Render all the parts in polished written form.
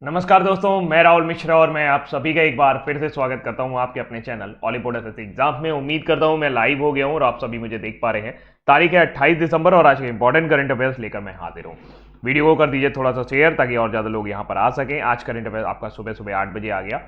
नमस्कार दोस्तों, मैं राहुल मिश्रा और मैं आप सभी का एक बार फिर से स्वागत करता हूं आपके अपने चैनल ऑलीवुड एसएससी एग्जाम में। उम्मीद करता हूं मैं लाइव हो गया हूं और आप सभी मुझे देख पा रहे हैं। तारीख है 28 दिसंबर और आज के इंपॉर्टेंट करंट अफेयर्स लेकर मैं हाजिर हूं। वीडियो को कर दीजिए थोड़ा सा शेयर ताकि और ज़्यादा लोग यहाँ पर आ सकें। आज करंट अफेयर आपका सुबह सुबह 8 बजे आ गया,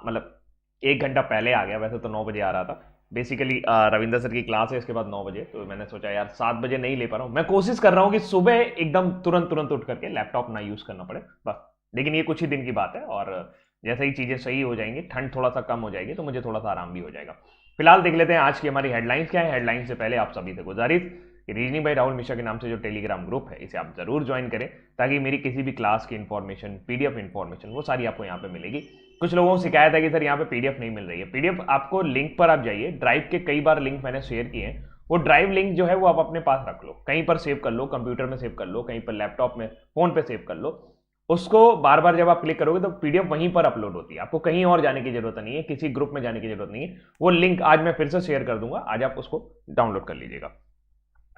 मतलब 1 घंटा पहले आ गया। वैसे तो 9 बजे आ रहा था। बेसिकली रविंदर सर की क्लास है इसके बाद 9 बजे, तो मैंने सोचा यार 7 बजे नहीं ले पा रहा हूँ। मैं कोशिश कर रहा हूँ कि सुबह एकदम तुरंत तुरंत उठ करके लैपटॉप ना यूज़ करना पड़े बस। लेकिन ये कुछ ही दिन की बात है और जैसे ही चीज़ें सही हो जाएंगी, ठंड थोड़ा सा कम हो जाएगी, तो मुझे थोड़ा सा आराम भी हो जाएगा। फिलहाल देख लेते हैं आज की हमारी हेडलाइंस क्या है। हेडलाइंस से पहले आप सभी से गुजारिश कि रीजनिंग बाय राहुल मिश्रा के नाम से जो टेलीग्राम ग्रुप है इसे आप जरूर ज्वाइन करें, ताकि मेरी किसी भी क्लास की इंफॉर्मेशन, पीडीएफ इंफॉर्मेशन, वो सारी आपको यहाँ पे मिलेगी। कुछ लोगों को शिकायत है कि सर यहाँ पे पीडीएफ नहीं मिल रही है। पीडीएफ आपको लिंक पर आप जाइए, ड्राइव के कई बार लिंक मैंने शेयर किए हैं। वो ड्राइव लिंक जो है वो आप अपने पास रख लो, कहीं पर सेव कर लो, कंप्यूटर में सेव कर लो, कहीं पर लैपटॉप में, फोन पे सेव कर लो। उसको बार बार जब आप क्लिक करोगे तो पीडीएफ वहीं पर अपलोड होती है। आपको कहीं और जाने की जरूरत नहीं है, किसी ग्रुप में जाने की जरूरत नहीं है। वो लिंक आज मैं फिर से शेयर कर दूंगा, आज आप उसको डाउनलोड कर लीजिएगा।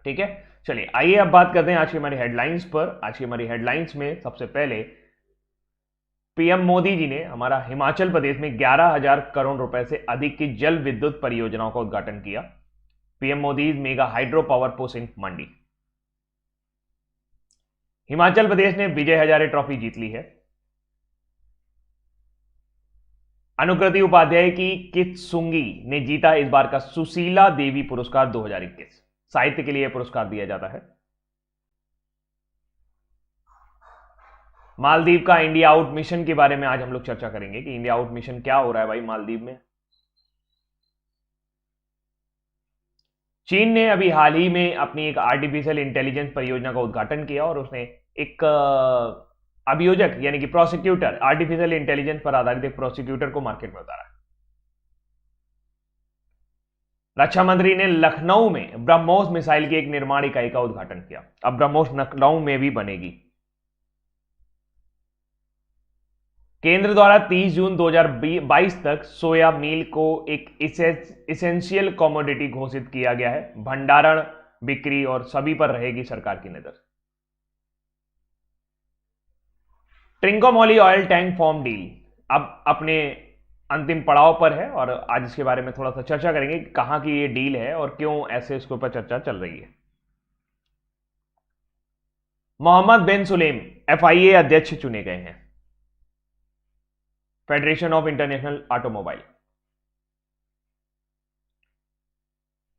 ठीक है, चलिए आइए अब बात करते हैं आज की हमारी हेडलाइंस पर। आज की हमारी हेडलाइंस में सबसे पहले पीएम मोदी जी ने हमारा हिमाचल प्रदेश में 11,000 करोड़ रुपए से अधिक की जल विद्युत परियोजनाओं का उद्घाटन किया। PM Modi mega hydro power project in Mandi. Himachal Pradesh ने विजय हजारे ट्रॉफी जीत ली है। अनुकृति उपाध्याय की कित्सुंगी ने जीता इस बार का सुशीला देवी पुरस्कार 2021। साहित्य के लिए पुरस्कार दिया जाता है। मालदीव का इंडिया आउट मिशन के बारे में आज हम लोग चर्चा करेंगे कि इंडिया आउट मिशन क्या हो रहा है भाई मालदीव में। चीन ने अभी हाल ही में अपनी एक आर्टिफिशियल इंटेलिजेंस परियोजना का उद्घाटन किया और उसने एक अभियोजक यानी कि प्रोसिक्यूटर, आर्टिफिशियल इंटेलिजेंस पर आधारित एक प्रोसिक्यूटर को मार्केट में उतारा। रक्षा मंत्री ने लखनऊ में ब्रह्मोस मिसाइल की एक निर्माण इकाई का उद्घाटन किया। अब ब्रह्मोस लखनऊ में भी बनेगी। केंद्र द्वारा 30 जून 2022 तक सोया मील को एक इसेंशियल कमोडिटी घोषित किया गया है। भंडारण, बिक्री और सभी पर रहेगी सरकार की नजर। ट्रिंकोमोली ऑयल टैंक फॉर्म डील अब अपने अंतिम पड़ाव पर है और आज इसके बारे में थोड़ा सा चर्चा करेंगे कि कहां की ये डील है और क्यों ऐसे इसके ऊपर चर्चा चल रही है। मोहम्मद बिन सुलेम एफआईए अध्यक्ष चुने गए हैं। Federation of international automobile.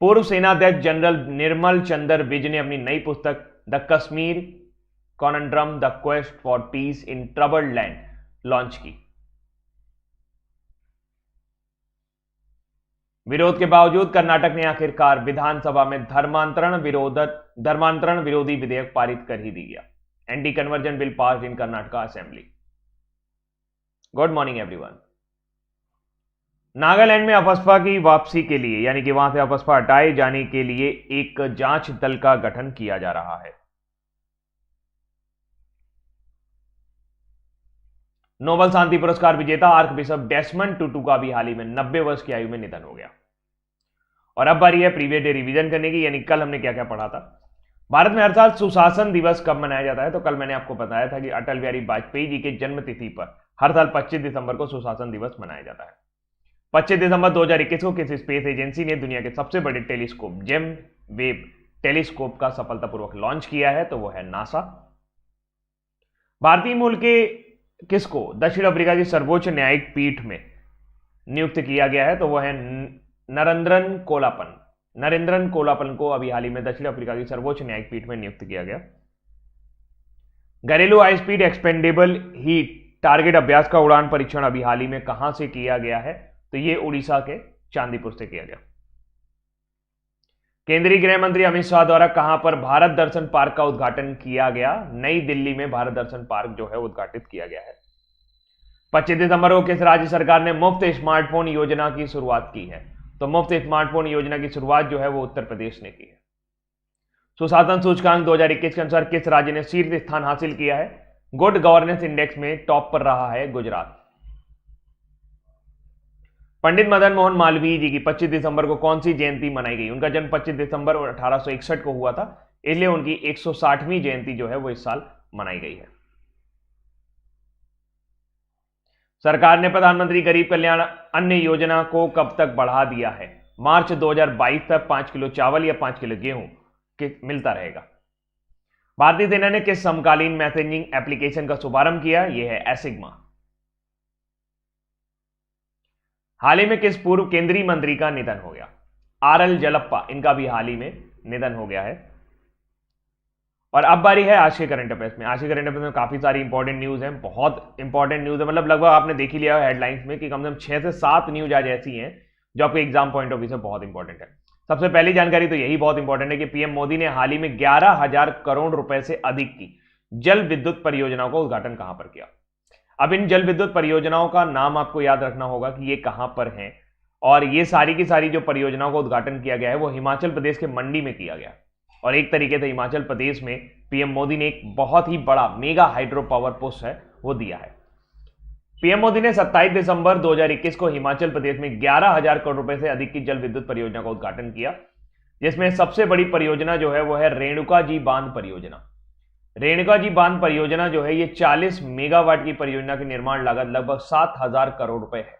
पूर्व सेनाध्यक्ष जनरल निर्मल चंद्र विज ने अपनी नई पुस्तक the Kashmir conundrum the quest for peace in troubled land launch की। विरोध के बावजूद कर्नाटक ने आखिरकार विधानसभा में धर्मांतरण विरोधी विधेयक पारित कर ही दिया। Anti conversion bill passed in Karnataka assembly. Good morning everyone. Nagaland में अफस्पा की वापसी के लिए यानी कि वहां से अफस्पा हटाए जाने के लिए एक जांच दल का गठन किया जा रहा है। नोबेल शांति पुरस्कार विजेता आर्क बिशप डेसमंड टुटू का भी हाल ही में 90 वर्ष की आयु में निधन हो गया। और अब बारी है प्रीवियस डे रिवीजन करने की, यानी कल हमने क्या क्या पढ़ा था। भारत में हर साल सुशासन दिवस कब मनाया जाता है, तो कल मैंने आपको बताया था कि अटल बिहारी वाजपेयी जी के जन्म तिथि पर हर साल 25 दिसंबर को सुशासन दिवस मनाया जाता है। 25 दिसंबर 2021 को किसी स्पेस एजेंसी ने दुनिया के सबसे बड़े टेलीस्कोप जेम वेब टेलीस्कोप का सफलतापूर्वक लॉन्च किया है, तो वो है नासा। भारतीय मूल के किसको दक्षिण अफ्रीका की सर्वोच्च न्यायिक पीठ में नियुक्त किया गया है, तो वह है नरेंद्रन कोलापन को अभी हाल ही में दक्षिण अफ्रीका की सर्वोच्च न्यायिक पीठ में नियुक्त किया गया। घरेलू high speed expendable heat target अभ्यास का उड़ान परीक्षण अभी हाल ही में कहां से किया गया है, तो यह उड़ीसा के चांदीपुर से किया गया। केंद्रीय गृह मंत्री अमित शाह द्वारा कहां पर भारत दर्शन पार्क का उद्घाटन किया गया, नई दिल्ली में भारत दर्शन पार्क जो है उद्घाटित किया गया है। 25 दिसंबर को किस राज्य सरकार ने मुफ्त स्मार्टफोन योजना की शुरुआत की है, तो मुफ्त स्मार्टफोन योजना की शुरुआत जो है वो उत्तर प्रदेश ने की है। सुशासन सूचकांक 2021 के अनुसार किस राज्य ने शीर्ष स्थान हासिल किया है, गुड गवर्नेंस इंडेक्स में टॉप पर रहा है गुजरात। पंडित मदन मोहन मालवीय जी की 25 दिसंबर को कौन सी जयंती मनाई गई। उनका जन्म 25 दिसंबर 1861 को हुआ था, इसलिए उनकी 160वीं जयंती जो है वो इस साल मनाई गई है। सरकार ने प्रधानमंत्री गरीब कल्याण अन्न योजना को कब तक बढ़ा दिया है? मार्च 2022 तक 5 किलो चावल या 5 किलो गेहूं मिलता रहेगा। भारतीय सेना ने किस समकालीन मैसेजिंग एप्लीकेशन का शुभारंभ किया? यह है एसिग्मा। हाल ही में किस पूर्व केंद्रीय मंत्री का निधन हो गया? आरएल जलप्पा, इनका भी हाल ही में निधन हो गया है। और अब बारी है आज के करंट अफेयर्स में। आज के करंट अफेयर्स में काफी सारी इंपॉर्टेंट न्यूज हैं, बहुत इंपॉर्टेंट न्यूज है, मतलब लगभग आपने देख ही लिया हेडलाइंस में कि कम से कम 6 से 7 न्यूज आज ऐसी हैं जो आपके एग्जाम पॉइंट ऑफ व्यू से बहुत इंपॉर्टेंट है। सबसे पहली जानकारी तो यही बहुत इंपॉर्टेंट है कि पीएम मोदी ने हाल ही में 11,000 करोड़ रुपए से अधिक की जल विद्युत परियोजनाओं का उद्घाटन कहां पर किया? अब इन जल विद्युत परियोजनाओं का नाम आपको याद रखना होगा कि ये कहां पर हैं, और ये सारी की सारी जो परियोजनाओं का उद्घाटन किया गया है वो हिमाचल प्रदेश के मंडी में किया गया। और एक तरीके से हिमाचल प्रदेश में पीएम मोदी ने एक बहुत ही बड़ा मेगा हाइड्रो पावर प्रोजेक्ट है वो दिया है। पीएम मोदी ने 27 दिसंबर 2021 को हिमाचल प्रदेश में 11,000 करोड़ रुपए से अधिक की जल विद्युत परियोजना का उद्घाटन किया, जिसमें सबसे बड़ी परियोजना जो है वो है रेणुका जी बांध परियोजना। रेणुका जी बांध परियोजना जो है ये 40 मेगावाट की परियोजना की निर्माण लागत लगभग 7,000 करोड़ रुपए है।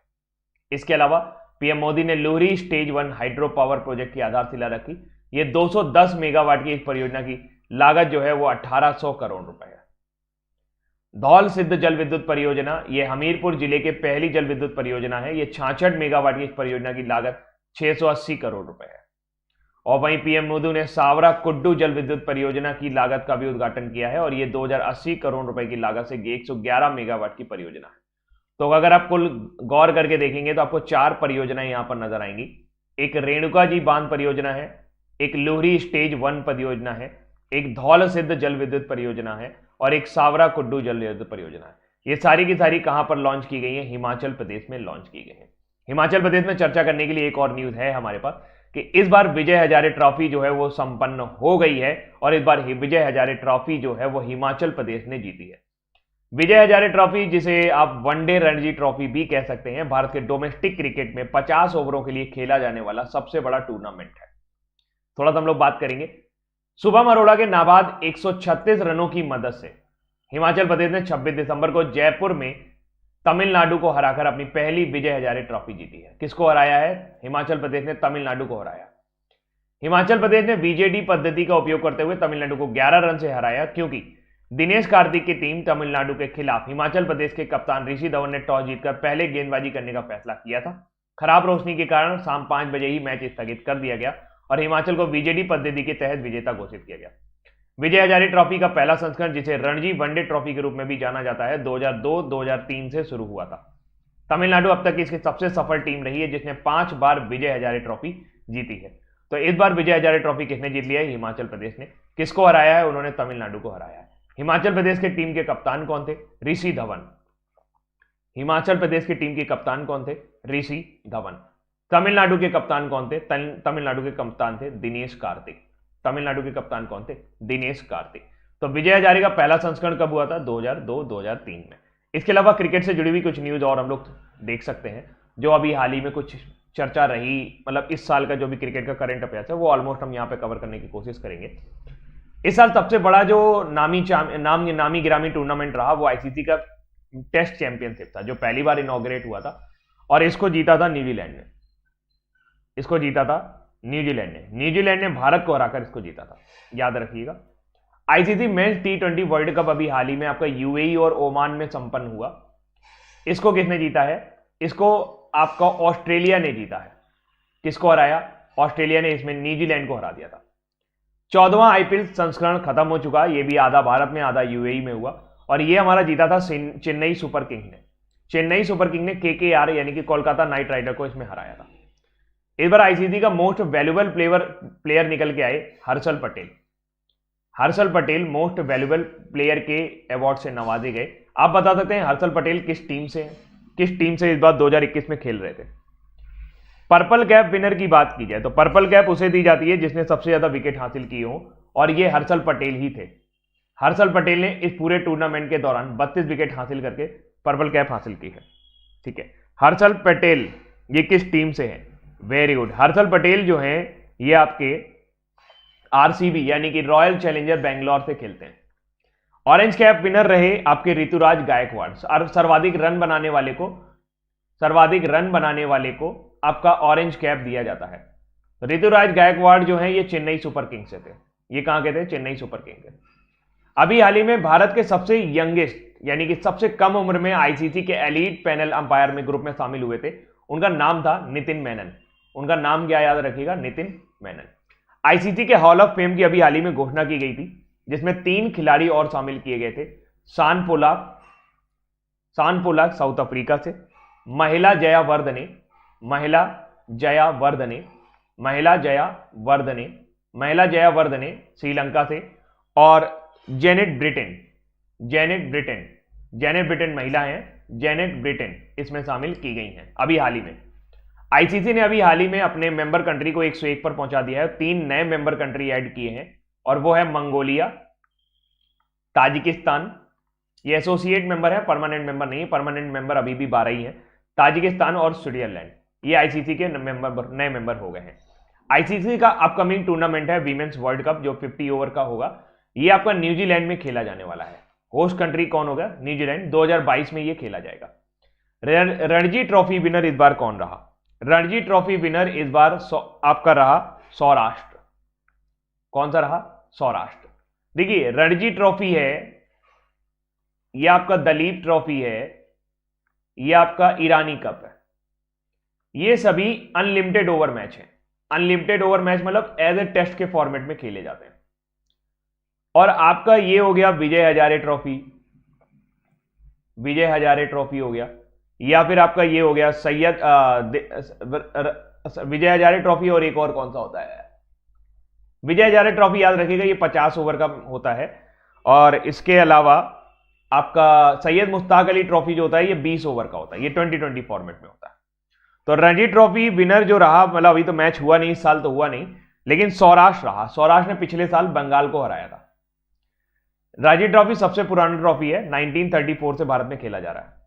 इसके अलावा पीएम मोदी ने Lohri stage 1 hydro power project की आधारशिला रखी। ये 210 मेगावाट की इस परियोजना की लागत जो है वो 1800 करोड़ रुपए है। धौल सिद्ध जल विद्युत परियोजना, ये हमीरपुर जिले के पहली जल विद्युत परियोजना है। ये 66 मेगावाट की इस परियोजना की लागत 680 करोड़ रुपए है। और वहीं पीएम मोदी ने सावरा कुड्डू जल विद्युत परियोजना की लागत का भी उद्घाटन किया है, और ये 2080 करोड़ रुपए की लागत से 111 मेगावाट की परियोजना है। तो अगर आप कुल गौर करके देखेंगे तो आपको 4 परियोजनाएं यहां पर नजर आएंगी। एक रेणुका जी बांध परियोजना है, एक लोहरी स्टेज 1 परियोजना है, एक धौल सिद्ध जल विद्युत परियोजना है, और एक सावरा कुड्डू जल विद्युत परियोजना है। ये सारी की सारी कहां पर लॉन्च की गई है? हिमाचल प्रदेश में लॉन्च की गई है। हिमाचल प्रदेश में चर्चा करने के लिए एक और न्यूज है हमारे पास कि इस बार विजय हजारे ट्रॉफी जो है वो संपन्न हो गई है, और इस बार विजय हजारे ट्रॉफी जो है वो हिमाचल प्रदेश ने जीती है। विजय हजारे ट्रॉफी, जिसे आप वनडे रणजी ट्रॉफी भी कह सकते हैं, भारत के डोमेस्टिक क्रिकेट में 50 ओवरों के लिए खेला जाने वाला सबसे बड़ा टूर्नामेंट है। थोड़ा सा हम लोग बात करेंगे। शुभम अरोड़ा के नाबाद 136 रनों की मदद से हिमाचल प्रदेश ने 26 दिसंबर को जयपुर में तमिलनाडु को हराकर अपनी पहली विजय हजारे ट्रॉफी जीती है। किसको हराया है? हिमाचल प्रदेश ने तमिलनाडु को हराया। हिमाचल प्रदेश ने वीजेडी पद्धति का उपयोग करते हुए तमिलनाडु को 11 रन से हराया, क्योंकि दिनेश कार्तिक की टीम तमिलनाडु के खिलाफ हिमाचल प्रदेश के कप्तान ऋषि धवन ने टॉस जीतकर पहले गेंदबाजी करने का फैसला किया था। खराब रोशनी के कारण शाम 5 बजे ही मैच स्थगित कर दिया गया और हिमाचल को वीजेडी पद्धति के तहत विजेता घोषित किया गया। विजय हजारे ट्रॉफी का पहला संस्करण, जिसे रणजी वनडे ट्रॉफी के रूप में भी जाना जाता है, 2002-2003 से शुरू हुआ था। तमिलनाडु अब तक इसकी सबसे सफल टीम रही है, जिसने 5 बार विजय हजारे ट्रॉफी जीती है। तो इस बार विजय हजारे ट्रॉफी किसने जीत लिया है? हिमाचल प्रदेश ने। किसको हराया है? उन्होंने तमिलनाडु को हराया है। हिमाचल प्रदेश के टीम के कप्तान कौन थे? ऋषि धवन। हिमाचल प्रदेश की टीम के कप्तान कौन थे? ऋषि धवन। तमिलनाडु के कप्तान कौन थे? तमिलनाडु के कप्तान थे दिनेश कार्तिक। तमिलनाडु के कप्तान कौन थे? दिनेश कार्तिक। तो विजय हजारे का पहला संस्करण कब हुआ था? 2002-2003 में। इसके अलावा क्रिकेट से जुड़ी हुई कुछ न्यूज और हम लोग देख सकते हैं, जो अभी हाल ही में कुछ चर्चा रही, मतलब इस साल का जो भी क्रिकेट का करंट अफेयर्स है वो ऑलमोस्ट हम यहाँ पे कवर करने की कोशिश करेंगे। इस साल सबसे बड़ा जो नामी गिरामी टूर्नामेंट रहा वो आईसीसी का टेस्ट चैंपियनशिप था, जो पहली बार इनॉग्रेट हुआ था, और इसको जीता था न्यूजीलैंड ने। इसको जीता था न्यूजीलैंड ने भारत को हराकर इसको जीता था, याद रखिएगा। ICC men's T20 world cup अभी हाल ही में आपका यूएई और ओमान में संपन्न हुआ। इसको किसने जीता है? इसको आपका ऑस्ट्रेलिया ने जीता है। किसको हराया? ऑस्ट्रेलिया ने इसमें न्यूजीलैंड को हरा दिया था। 14वां आईपीएल संस्करण खत्म हो चुका, ये भी आधा भारत में आधा यूएई में हुआ, और ये हमारा जीता था चेन्नई सुपर किंग ने। चेन्नई सुपर किंग ने केकेआर यानी कि कोलकाता नाइट राइडर को इसमें हराया था। इस बार आईसीसी का मोस्ट वैल्यूएबल प्लेयर निकल के आए Harshal Patel. Harshal Patel most valuable player के अवार्ड से नवाजे गए। आप बता सकते हैं हर्षल पटेल किस टीम से इस बार 2021 में खेल रहे थे? पर्पल कैप विनर की बात की जाए तो पर्पल कैप उसे दी जाती है जिसने सबसे ज्यादा विकेट हासिल किए हो, और ये हर्षल पटेल ही थे। हर्षल पटेल ने इस पूरे टूर्नामेंट के दौरान 32 विकेट हासिल करके पर्पल कैप हासिल की है। ठीक है, हर्षल पटेल ये किस टीम से है? Very good. हर्षल पटेल जो है ये आपके आरसीबी यानी कि रॉयल चैलेंजर बेंगलोर से खेलते हैं, ऑरेंज कैप विनर रहे आपके ऋतुराज गायकवाड़। सर्वाधिक रन बनाने वाले को आपका ऑरेंज कैप दिया जाता है। ऋतुराज गायकवाड़ जो है ये चेन्नई सुपर किंग्स से थे। ये कहां के थे? चेन्नई सुपर किंग्स के। अभी हाल ही में भारत के सबसे यंगेस्ट यानी कि सबसे कम उम्र में आईसीसी के एलीट पैनल अंपायर में ग्रुप में शामिल हुए थे, उनका नाम था नितिन मेनन। उनका नाम क्या याद रखिएगा? नितिन मेनन। आईसीसी के हॉल ऑफ फेम की अभी हाल ही में घोषणा की गई थी, जिसमें 3 खिलाड़ी और शामिल किए गए थे। शान पोलाक साउथ अफ्रीका से, महिला जया वर्धने श्रीलंका से, और जेनेट ब्रिटेन महिला हैं, जेनेट ब्रिटेन इसमें शामिल की गई हैं अभी हाल ही में। आईसीसी ने अभी हाल ही में अपने मेंबर कंट्री को 101 पर पहुंचा दिया है। 3 नए मेंबर कंट्री ऐड किए हैं और वो है मंगोलिया, ताजिकिस्तान, ये एसोसिएट मेंबर है, परमानेंट मेंबर नहीं है, परमानेंट मेंबर अभी भी 12 ही है, ताजिकिस्तान और स्विट्जरलैंड। ये आईसीसी के नए मेंबर हो गए हैं। आईसीसी का अपकमिंग टूर्नामेंट है वीमेंस वर्ल्ड कप, जो 50 ओवर का होगा। ये आपका न्यूजीलैंड में खेला जाने वाला है। होस्ट कंट्री कौन होगा? न्यूजीलैंड। 2022 में ये खेला जाएगा। रणजी ट्रॉफी विनर इस बार कौन रहा? रणजी ट्रॉफी विनर इस बार आपका रहा सौराष्ट्र। कौन सा रहा? सौराष्ट्र। देखिए रणजी ट्रॉफी है, ये आपका दलीप ट्रॉफी है, ये आपका ईरानी कप है। ये सभी अनलिमिटेड ओवर मैच है। अनलिमिटेड ओवर मैच मतलब एज ए टेस्ट के फॉर्मेट में खेले जाते हैं। और आपका ये हो गया विजय हजारे ट्रॉफी हो गया, या फिर आपका ये हो गया विजय हजारे ट्रॉफी। और एक और कौन सा होता है? विजय हजारे ट्रॉफी याद रखिएगा, ये 50 ओवर का होता है। और इसके अलावा आपका सैयद मुश्ताक अली ट्रॉफी जो होता है ये 20 ओवर का होता है, ये 2020 फॉर्मेट में होता है। तो रणजी ट्रॉफी विनर जो रहा, मतलब अभी तो मैच हुआ नहीं, इस साल तो हुआ नहीं, लेकिन सौराष्ट्र रहा। सौराष्ट्र ने पिछले साल बंगाल को हराया था। रणजी ट्रॉफी सबसे पुरानी ट्रॉफी है, 1934 से भारत में खेला जा रहा है।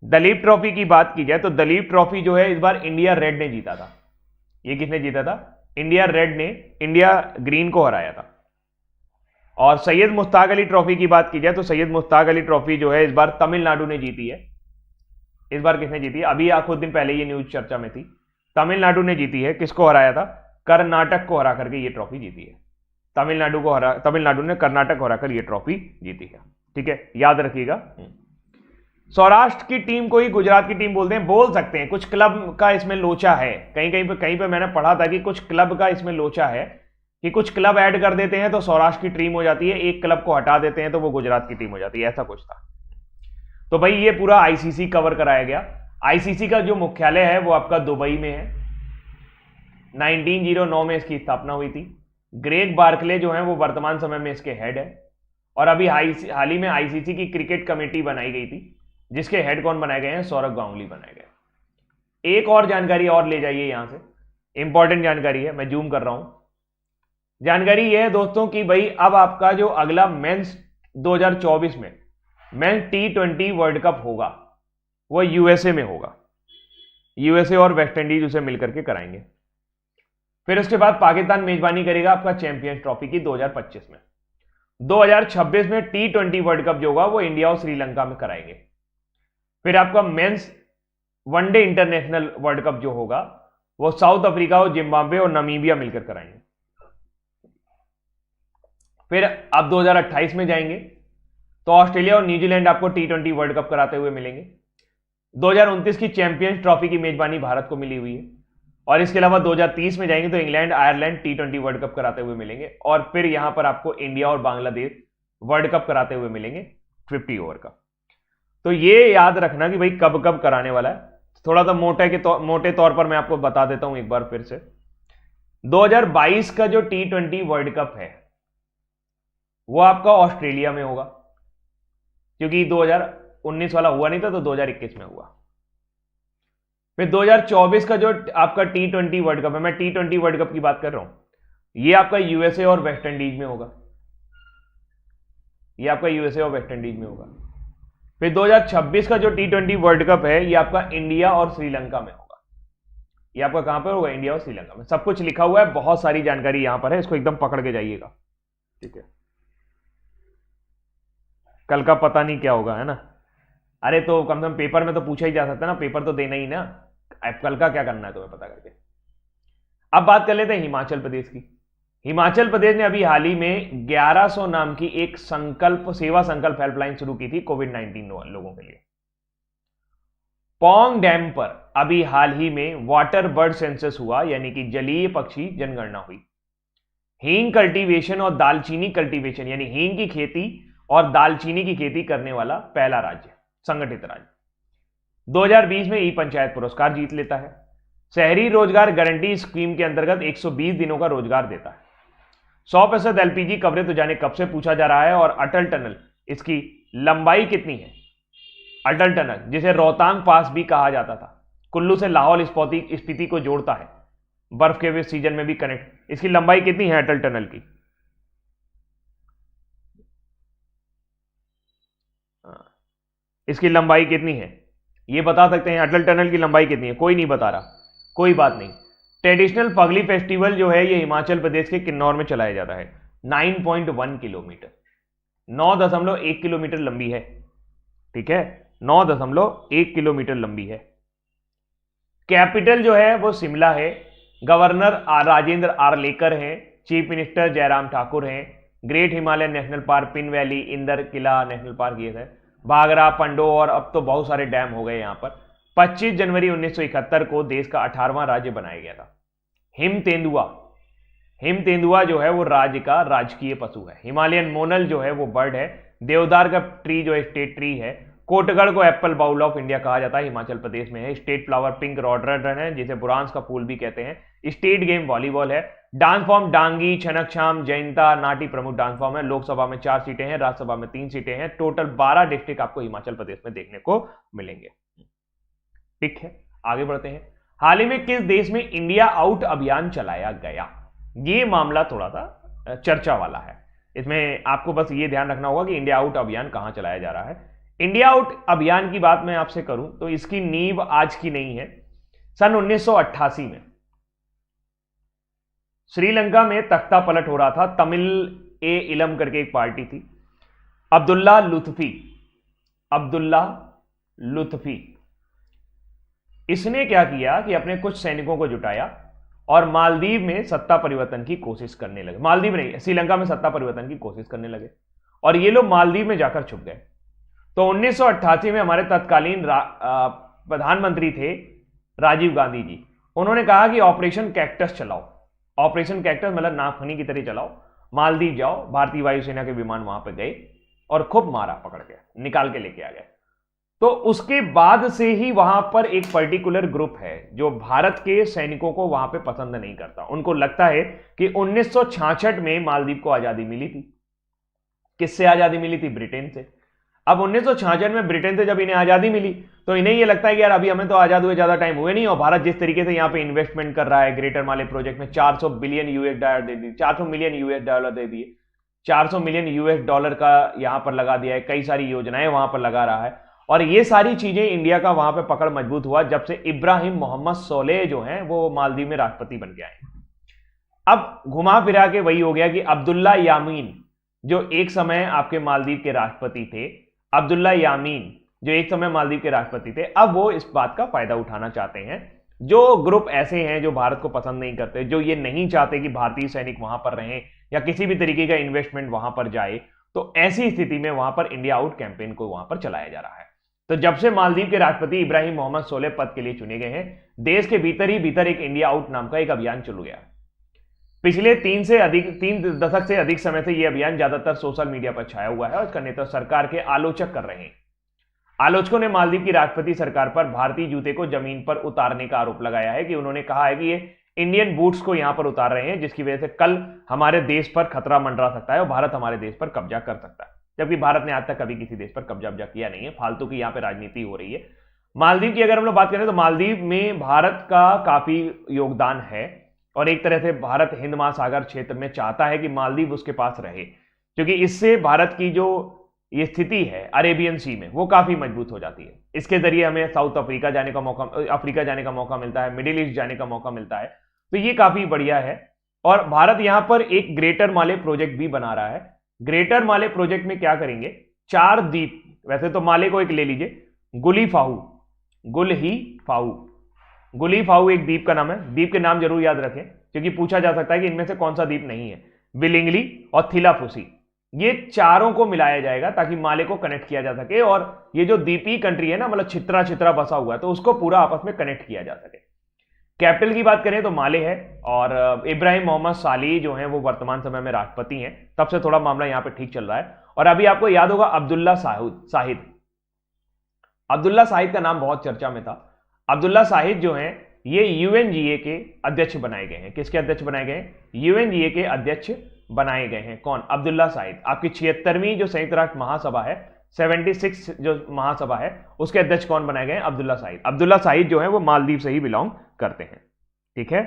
दलीप ट्रॉफी की बात की जाए तो दलीप ट्रॉफी जो है इस बार इंडिया रेड ने जीता था। ये किसने जीता था? इंडिया रेड ने इंडिया ग्रीन को हराया था। और सैयद मुश्ताक अली ट्रॉफी की बात की जाए तो सैयद मुश्ताक अली ट्रॉफी जो है इस बार तमिलनाडु ने जीती है। इस बार किसने जीती है? अभी कुछ दिन पहले ये न्यूज चर्चा में थी, तमिलनाडु ने जीती है। किसको हराया था? कर्नाटक को हरा करके ये ट्रॉफी जीती है। तमिलनाडु ने कर्नाटक को हराकर ये ट्रॉफी जीती है। ठीक है, याद रखिएगा। सौराष्ट्र की टीम को ही गुजरात की टीम बोलते हैं, बोल सकते हैं। कुछ क्लब का इसमें लोचा है, कहीं पे मैंने पढ़ा था कि कुछ क्लब का इसमें लोचा है कि कुछ क्लब ऐड कर देते हैं तो सौराष्ट्र की टीम हो जाती है, एक क्लब को हटा देते हैं तो वो गुजरात की टीम हो जाती है, ऐसा कुछ था। तो भाई ये पूरा आईसीसी कवर कराया गया। आईसीसी का जो मुख्यालय है वो आपका दुबई में है। 1909 में इसकी स्थापना हुई थी। ग्रेग बार्कले जो है वो वर्तमान समय में इसके हेड है। और अभी हाल ही में आईसीसी की क्रिकेट कमेटी बनाई गई थी, जिसके हेड कौन बनाए गए हैं? सौरभ गांगुली बनाए गए। एक और जानकारी और ले जाइए यहां से, इंपॉर्टेंट जानकारी है, मैं जूम कर रहा हूं। जानकारी यह है दोस्तों कि भाई अब आपका जो अगला मेंस 2024 में मेंस T20 वर्ल्ड कप होगा वो यूएसए में होगा। यूएसए और वेस्ट इंडीज उसे मिलकर के कराएंगे। फिर उसके बाद पाकिस्तान मेजबानी करेगा आपका चैंपियंस ट्रॉफी की 2025 में। 2026 में T20 वर्ल्ड कप जो होगा वो इंडिया और श्रीलंका में कराएंगे। फिर आपका men's one day international World Cup जो होगा वो साउथ अफ्रीका और जिम्बाब्वे और नामीबिया मिलकर कराएंगे। फिर आप 2028 में जाएंगे तो ऑस्ट्रेलिया और न्यूजीलैंड आपको T20 वर्ल्ड कप कराते हुए मिलेंगे। 2029 की चैंपियंस ट्रॉफी की मेजबानी भारत को मिली हुई है। और इसके अलावा 2030 में जाएंगे तो England Ireland T20 world cup कराते हुए मिलेंगे। और फिर यहां पर आपको इंडिया और बांग्लादेश वर्ल्ड कप कराते हुए मिलेंगे 50 ओवर का। तो ये याद रखना कि भाई कब कब कराने वाला है। थोड़ा सा मोटे तौर पर मैं आपको बता देता हूं एक बार फिर से। 2022 का जो T20 वर्ल्ड कप है वो आपका ऑस्ट्रेलिया में होगा, क्योंकि 2019 वाला हुआ नहीं था तो 2021 में हुआ। फिर 2024 का जो आपका T20 वर्ल्ड कप है, मैं T20 वर्ल्ड कप की बात कर रहा हूं, ये आपका यूएसए और वेस्ट इंडीज में होगा। ये आपका यूएसए और वेस्ट इंडीज में होगा। फिर 2026 का जो T20 वर्ल्ड कप है ये आपका इंडिया और श्रीलंका में होगा। ये आपका कहां पर होगा? इंडिया और श्रीलंका में। सब कुछ लिखा हुआ है, बहुत सारी जानकारी यहां पर है, इसको एकदम पकड़ के जाइएगा। ठीक है, कल का पता नहीं क्या होगा, है ना। अरे तो कम से कम पेपर में तो पूछा ही जा सकता है ना, पेपर तो देना ही ना। अब कल का क्या करना है तुम्हें पता करके। अब बात कर लेते हैं हिमाचल प्रदेश की। हिमाचल प्रदेश ने अभी हाल ही में 1100 नाम की एक सेवा संकल्प हेल्पलाइन शुरू की थी कोविड 19 लोगों के लिए। पौंग डैम पर अभी हाल ही में वाटर बर्ड सेंसस हुआ, यानी कि जलीय पक्षी जनगणना हुई। हींग कल्टीवेशन और दालचीनी कल्टीवेशन, यानी हींग की खेती और दालचीनी की खेती करने वाला पहला राज्य, संगठित राज्य 2020 में ई पंचायत पुरस्कार जीत लेता है। शहरी रोजगार गारंटी स्कीम के अंतर्गत 120 दिनों का रोजगार देता है। 100% एलपीजी कवरेज तो जाने कब से पूछा जा रहा है। और अटल टनल, इसकी लंबाई कितनी है? अटल टनल, जिसे रोहतांग पास भी कहा जाता था, कुल्लू से लाहौल स्पीति को जोड़ता है, बर्फ के सीजन में भी कनेक्ट। इसकी लंबाई कितनी है अटल टनल की? इसकी लंबाई कितनी है ये बता सकते हैं? अटल टनल की लंबाई कितनी है? कोई नहीं बता रहा, कोई बात नहीं। ट्रेडिशनल फगली फेस्टिवल जो है ये हिमाचल प्रदेश के किन्नौर में चलाया जाता है। 9.1 किलोमीटर, 9.1 किलोमीटर लंबी है, ठीक है, 9.1 किलोमीटर लंबी है। कैपिटल जो है वो शिमला है। गवर्नर राजेंद्र आर्लेकर हैं। चीफ मिनिस्टर जयराम ठाकुर हैं। Great Himalayan national park, Pin valley, Inder Kila national park ये है, भागरा, पंडो, और अब तो बहुत सारे डैम हो गए यहां पर। 25 जनवरी 1971 को देश का 18वां राज्य बनाया गया था। हिम तेंदुआ जो है वो राज्य का राजकीय पशु है। हिमालयन मोनल जो है वो बर्ड है। देवदार का ट्री जो है स्टेट ट्री है। कोटगढ़ को एप्पल बाउल ऑफ इंडिया कहा जाता है, हिमाचल प्रदेश में है। स्टेट फ्लावर पिंक रॉडोडेंड्रन है, जिसे बुरांस का फूल भी कहते हैं। स्टेट गेम वॉलीबॉल है। डांस फॉर्म डांगी, छनकछाम, जैनता, नाटी प्रमुख डांस फॉर्म है। लोकसभा में 4 सीटें हैं, राज्यसभा में 3 सीटें हैं। टोटल 12 डिस्ट्रिक्ट आपको हिमाचल प्रदेश में देखने को मिलेंगे। ठीक है, आगे बढ़ते हैं। हाल ही में किस देश में इंडिया आउट अभियान चलाया गया? ये मामला थोड़ा सा चर्चा वाला है। इसमें आपको बस ये ध्यान रखना होगा कि इंडिया आउट अभियान कहां चलाया जा रहा है। इंडिया आउट अभियान की बात मैं आपसे करूं तो इसकी नींव आज की नहीं है। सन 1988 में श्रीलंका में तख्ता पलट हो रहा था। तमिल ए इलम करके एक पार्टी थी। अब्दुल्ला लुत्फी इसने क्या किया कि अपने कुछ सैनिकों को जुटाया और मालदीव में सत्ता परिवर्तन की कोशिश करने लगे। मालदीव नहीं, श्रीलंका में सत्ता परिवर्तन की कोशिश करने लगे और ये लोग मालदीव में जाकर छुप गए। तो 1988 में हमारे तत्कालीन प्रधानमंत्री थे राजीव गांधी जी। उन्होंने कहा कि ऑपरेशन कैक्टस चलाओ। ऑपरेशन कैक्टस मतलब नागफनी की तरह चलाओ, मालदीव जाओ। भारतीय वायुसेना के विमान वहां पर गए और खूब मारा, पकड़ के निकाल के लेके आ गए। तो उसके बाद से ही वहां पर एक पर्टिकुलर ग्रुप है जो भारत के सैनिकों को वहां पे पसंद नहीं करता। उनको लगता है कि 1966 में मालदीव को आजादी मिली थी। किससे आजादी मिली थी? ब्रिटेन से। अब 1966 में ब्रिटेन से जब इन्हें आजादी मिली तो इन्हें यह लगता है कि यार अभी हमें तो आजाद हुए ज्यादा टाइम हुए नहीं, और भारत जिस तरीके से यहां पे इन्वेस्टमेंट कर रहा है ग्रेटर माले प्रोजेक्ट में 400 बिलियन यूएस डॉलर दे दिए, 400 मिलियन यूएस डॉलर दे दिए, 400 मिलियन यूएस डॉलर का यहां पर लगा दिया है। कई सारी योजनाएं वहां पर लगा रहा है और ये सारी चीजें इंडिया का वहां पे पकड़ मजबूत हुआ जब से इब्राहिम मोहम्मद सोलेह जो हैं वो मालदीव में राष्ट्रपति बन गए हैं। अब घुमा फिरा के वही हो गया कि अब्दुल्ला यामीन जो एक समय आपके मालदीव के राष्ट्रपति थे, अब्दुल्ला यामीन जो एक समय मालदीव के राष्ट्रपति थे, अब वो इस बात का फायदा उठाना चाहते हैं। जो ग्रुप ऐसे हैं जो भारत को पसंद नहीं करते, जो ये नहीं चाहते कि भारतीय सैनिक वहां पर रहें या किसी भी तरीके का इन्वेस्टमेंट वहां पर जाए, तो ऐसी स्थिति में वहां पर इंडिया आउट कैंपेन को वहां पर चलाया जा रहा है। तो जब से मालदीव के राष्ट्रपति इब्राहिम मोहम्मद सोलेह पद के लिए चुने गए हैं, देश के भीतर ही भीतर एक इंडिया आउट नाम का एक अभियान चल गया। पिछले 3 दशक से अधिक समय से यह अभियान ज्यादातर सोशल मीडिया पर छाया हुआ है और इसका नेतृत्व सरकार के आलोचक कर रहे हैं। आलोचकों ने मालदीव की राष्ट्रपति सरकार पर भारतीय जूते को जमीन पर उतारने का आरोप लगाया है कि उन्होंने कहा है कि ये इंडियन बूट्स को यहां पर उतार रहे हैं, जिसकी वजह से कल हमारे देश पर खतरा मंडरा सकता है और भारत हमारे देश पर कब्जा कर सकता है, जबकि भारत ने आज तक कभी किसी देश पर कब्जा किया नहीं है। फालतू की यहां पर राजनीति हो रही है। मालदीव की अगर हम लोग बात करें तो मालदीव में भारत का काफी योगदान है और एक तरह से भारत हिंद महासागर क्षेत्र में चाहता है कि मालदीव उसके पास रहे, क्योंकि इससे भारत की जो ये स्थिति है अरेबियन सी में वो काफी मजबूत हो जाती है। इसके जरिए हमें साउथ अफ्रीका जाने का मौका मिलता है, मिडिल ईस्ट जाने का मौका मिलता है, तो ये काफी बढ़िया है। और भारत यहां पर एक ग्रेटर माले प्रोजेक्ट भी बना रहा है। ग्रेटर माले प्रोजेक्ट में क्या करेंगे? 4 द्वीप, वैसे तो माले को एक ले लीजिए, गुलीफाहू, गुलहीफाहू, गुलीफाहू एक द्वीप का नाम है, द्वीप के नाम जरूर याद रखें क्योंकि पूछा जा सकता है कि इनमें से कौन सा द्वीप नहीं है। विलिंगली और थिलाफुसी, ये चारों को मिलाया जाएगा ताकि माले को कनेक्ट किया जा सके, और ये जो द्वीपीय कंट्री है ना, मतलब छितरा छितरा बसा हुआ है, तो उसको पूरा आपस में कनेक्ट किया जा सके। कैपिटल की बात करें तो माले है, और इब्राहिम मोहम्मद साली जो है वो वर्तमान समय में राष्ट्रपति हैं, तब से थोड़ा मामला यहां पे ठीक चल रहा है। और अभी आपको याद होगा अब्दुल्ला साहिद, अब्दुल्ला साहिद का नाम बहुत चर्चा में था। अब्दुल्ला साहिद जो है ये यूएनजीए के अध्यक्ष बनाए गए हैं। किसके अध्यक्ष बनाए गए हैं? यूएनजीए के अध्यक्ष बनाए गए हैं। कौन? अब्दुल्ला साहिद। आपकी 76वीं जो संयुक्त राष्ट्र महासभा है, 76 जो महासभा है, उसके अध्यक्ष कौन बनाए गए हैं? अब्दुल्ला साहिद। अब्दुल्ला साहिद जो है वो मालदीव से ही बिलोंग करते हैं। ठीक है,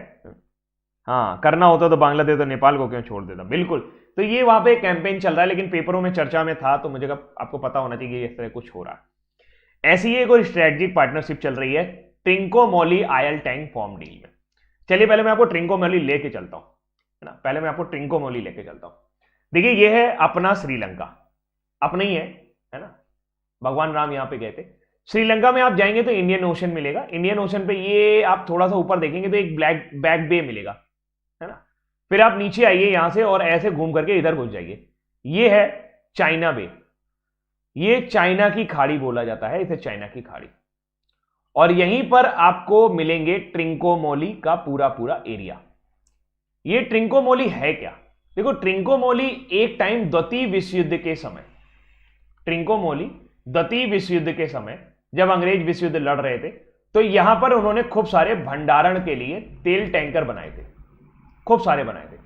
हाँ, करना होता तो बांग्लादेश और नेपाल को क्यों छोड़ देता। बिल्कुल, तो ये वहां पे कैंपेन चल रहा है, लेकिन पेपरों में चर्चा में था, तो मुझे आपको पता होना चाहिए इस तरह कुछ हो रहा है। ऐसी ही एक और स्ट्रेटेजिक पार्टनरशिप चल रही है ट्रिंकोमोली आयल टैंक फॉर्म डील में। चलिए पहले मैं आपको ट्रिंकोमोली लेके चलता हूं, है ना, पहले मैं आपको ट्रिंकोमोली लेके चलता हूं। देखिए ये है अपना श्रीलंका, अपना ही है ना, भगवान राम यहां पे गए थे। श्रीलंका में आप जाएंगे तो इंडियन ओशन मिलेगा, इंडियन ओशन पे ये आप थोड़ा सा ऊपर देखेंगे तो एक बैक बे मिलेगा, है ना। फिर आप नीचे आइए यहां से और ऐसे घूम करके इधर घुस जाइए, ये है चाइना बे, ये चाइना की खाड़ी बोला जाता है इसे, चाइना की खाड़ी। और यहीं पर आपको मिलेंगे ट्रिंकोमोली का पूरा पूरा एरिया। ये ट्रिंकोमोली है क्या? देखो, ट्रिंकोमोली एक टाइम द्वितीय विश्व युद्ध के समय, ट्रिंकोमोली द्वितीय विश्व युद्ध के समय जब अंग्रेज विश्व युद्ध लड़ रहे थे, तो यहां पर उन्होंने खूब सारे भंडारण के लिए तेल टैंकर बनाए थे, खूब सारे बनाए थे।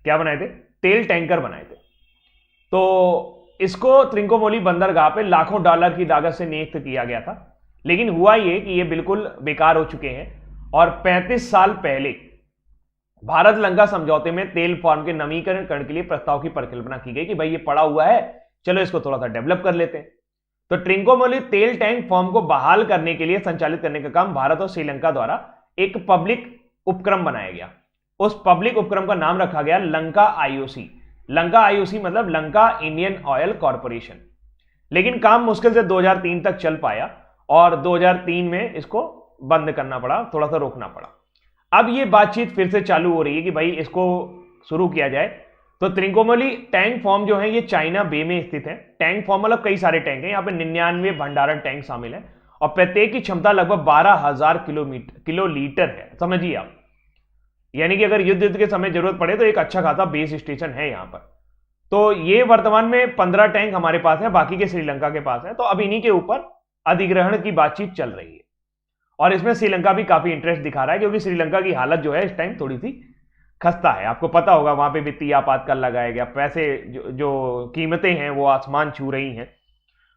क्या बनाए थे? तेल टैंकर बनाए थे। तो इसको ट्रिंकोमोली बंदरगाह पे लाखों डॉलर की लागत से नियुक्त किया गया था, लेकिन हुआ ये कि ये बिल्कुल बेकार हो चुके हैं। और 35 साल पहले भारत लंका समझौते में तेल फार्म के नवीकरण के लिए प्रस्ताव की परिकल्पना की गई कि भाई ये पड़ा हुआ है, चलो इसको थोड़ा सा डेवलप कर लेते हैं। तो ट्रिंकोमोली तेल टैंक फार्म को बहाल करने के लिए संचालित करने का काम भारत और श्रीलंका द्वारा एक पब्लिक उपक्रम बनाया गया। उस पब्लिक उपक्रम का नाम रखा गया लंका आईओसी। लंका आईओसी मतलब लंका इंडियन ऑयल कॉर्पोरेशन। लेकिन काम मुश्किल से 2003 तक चल पाया और 2003 में इसको बंद करना पड़ा, थोड़ा सा रोकना पड़ा। अब ये बातचीत फिर से चालू हो रही है कि भाई इसको शुरू किया जाए। तो ट्रिंकोमोली टैंक फार्म जो है ये चाइना बे में स्थित है। टैंक फार्म मतलब कई सारे टैंक हैं, यहाँ पे 99 भंडारण टैंक शामिल है और प्रत्येक की क्षमता लगभग 12,000 किलोलीटर है, समझिए आप। यानी कि अगर युद्ध के समय जरूरत पड़े तो एक अच्छा खासा बेस स्टेशन है यहाँ पर। तो ये वर्तमान में 15 टैंक हमारे पास है, बाकी के श्रीलंका के पास है। तो अब इन्हीं के ऊपर अधिग्रहण की बातचीत चल रही है और इसमें श्रीलंका भी काफी इंटरेस्ट दिखा रहा है, क्योंकि श्रीलंका की हालत जो है इस टाइम थोड़ी सी खस्ता है। आपको पता होगा वहां पे वित्तीय आपातकाल लगाया गया, पैसे जो कीमतें हैं वो आसमान छू रही हैं।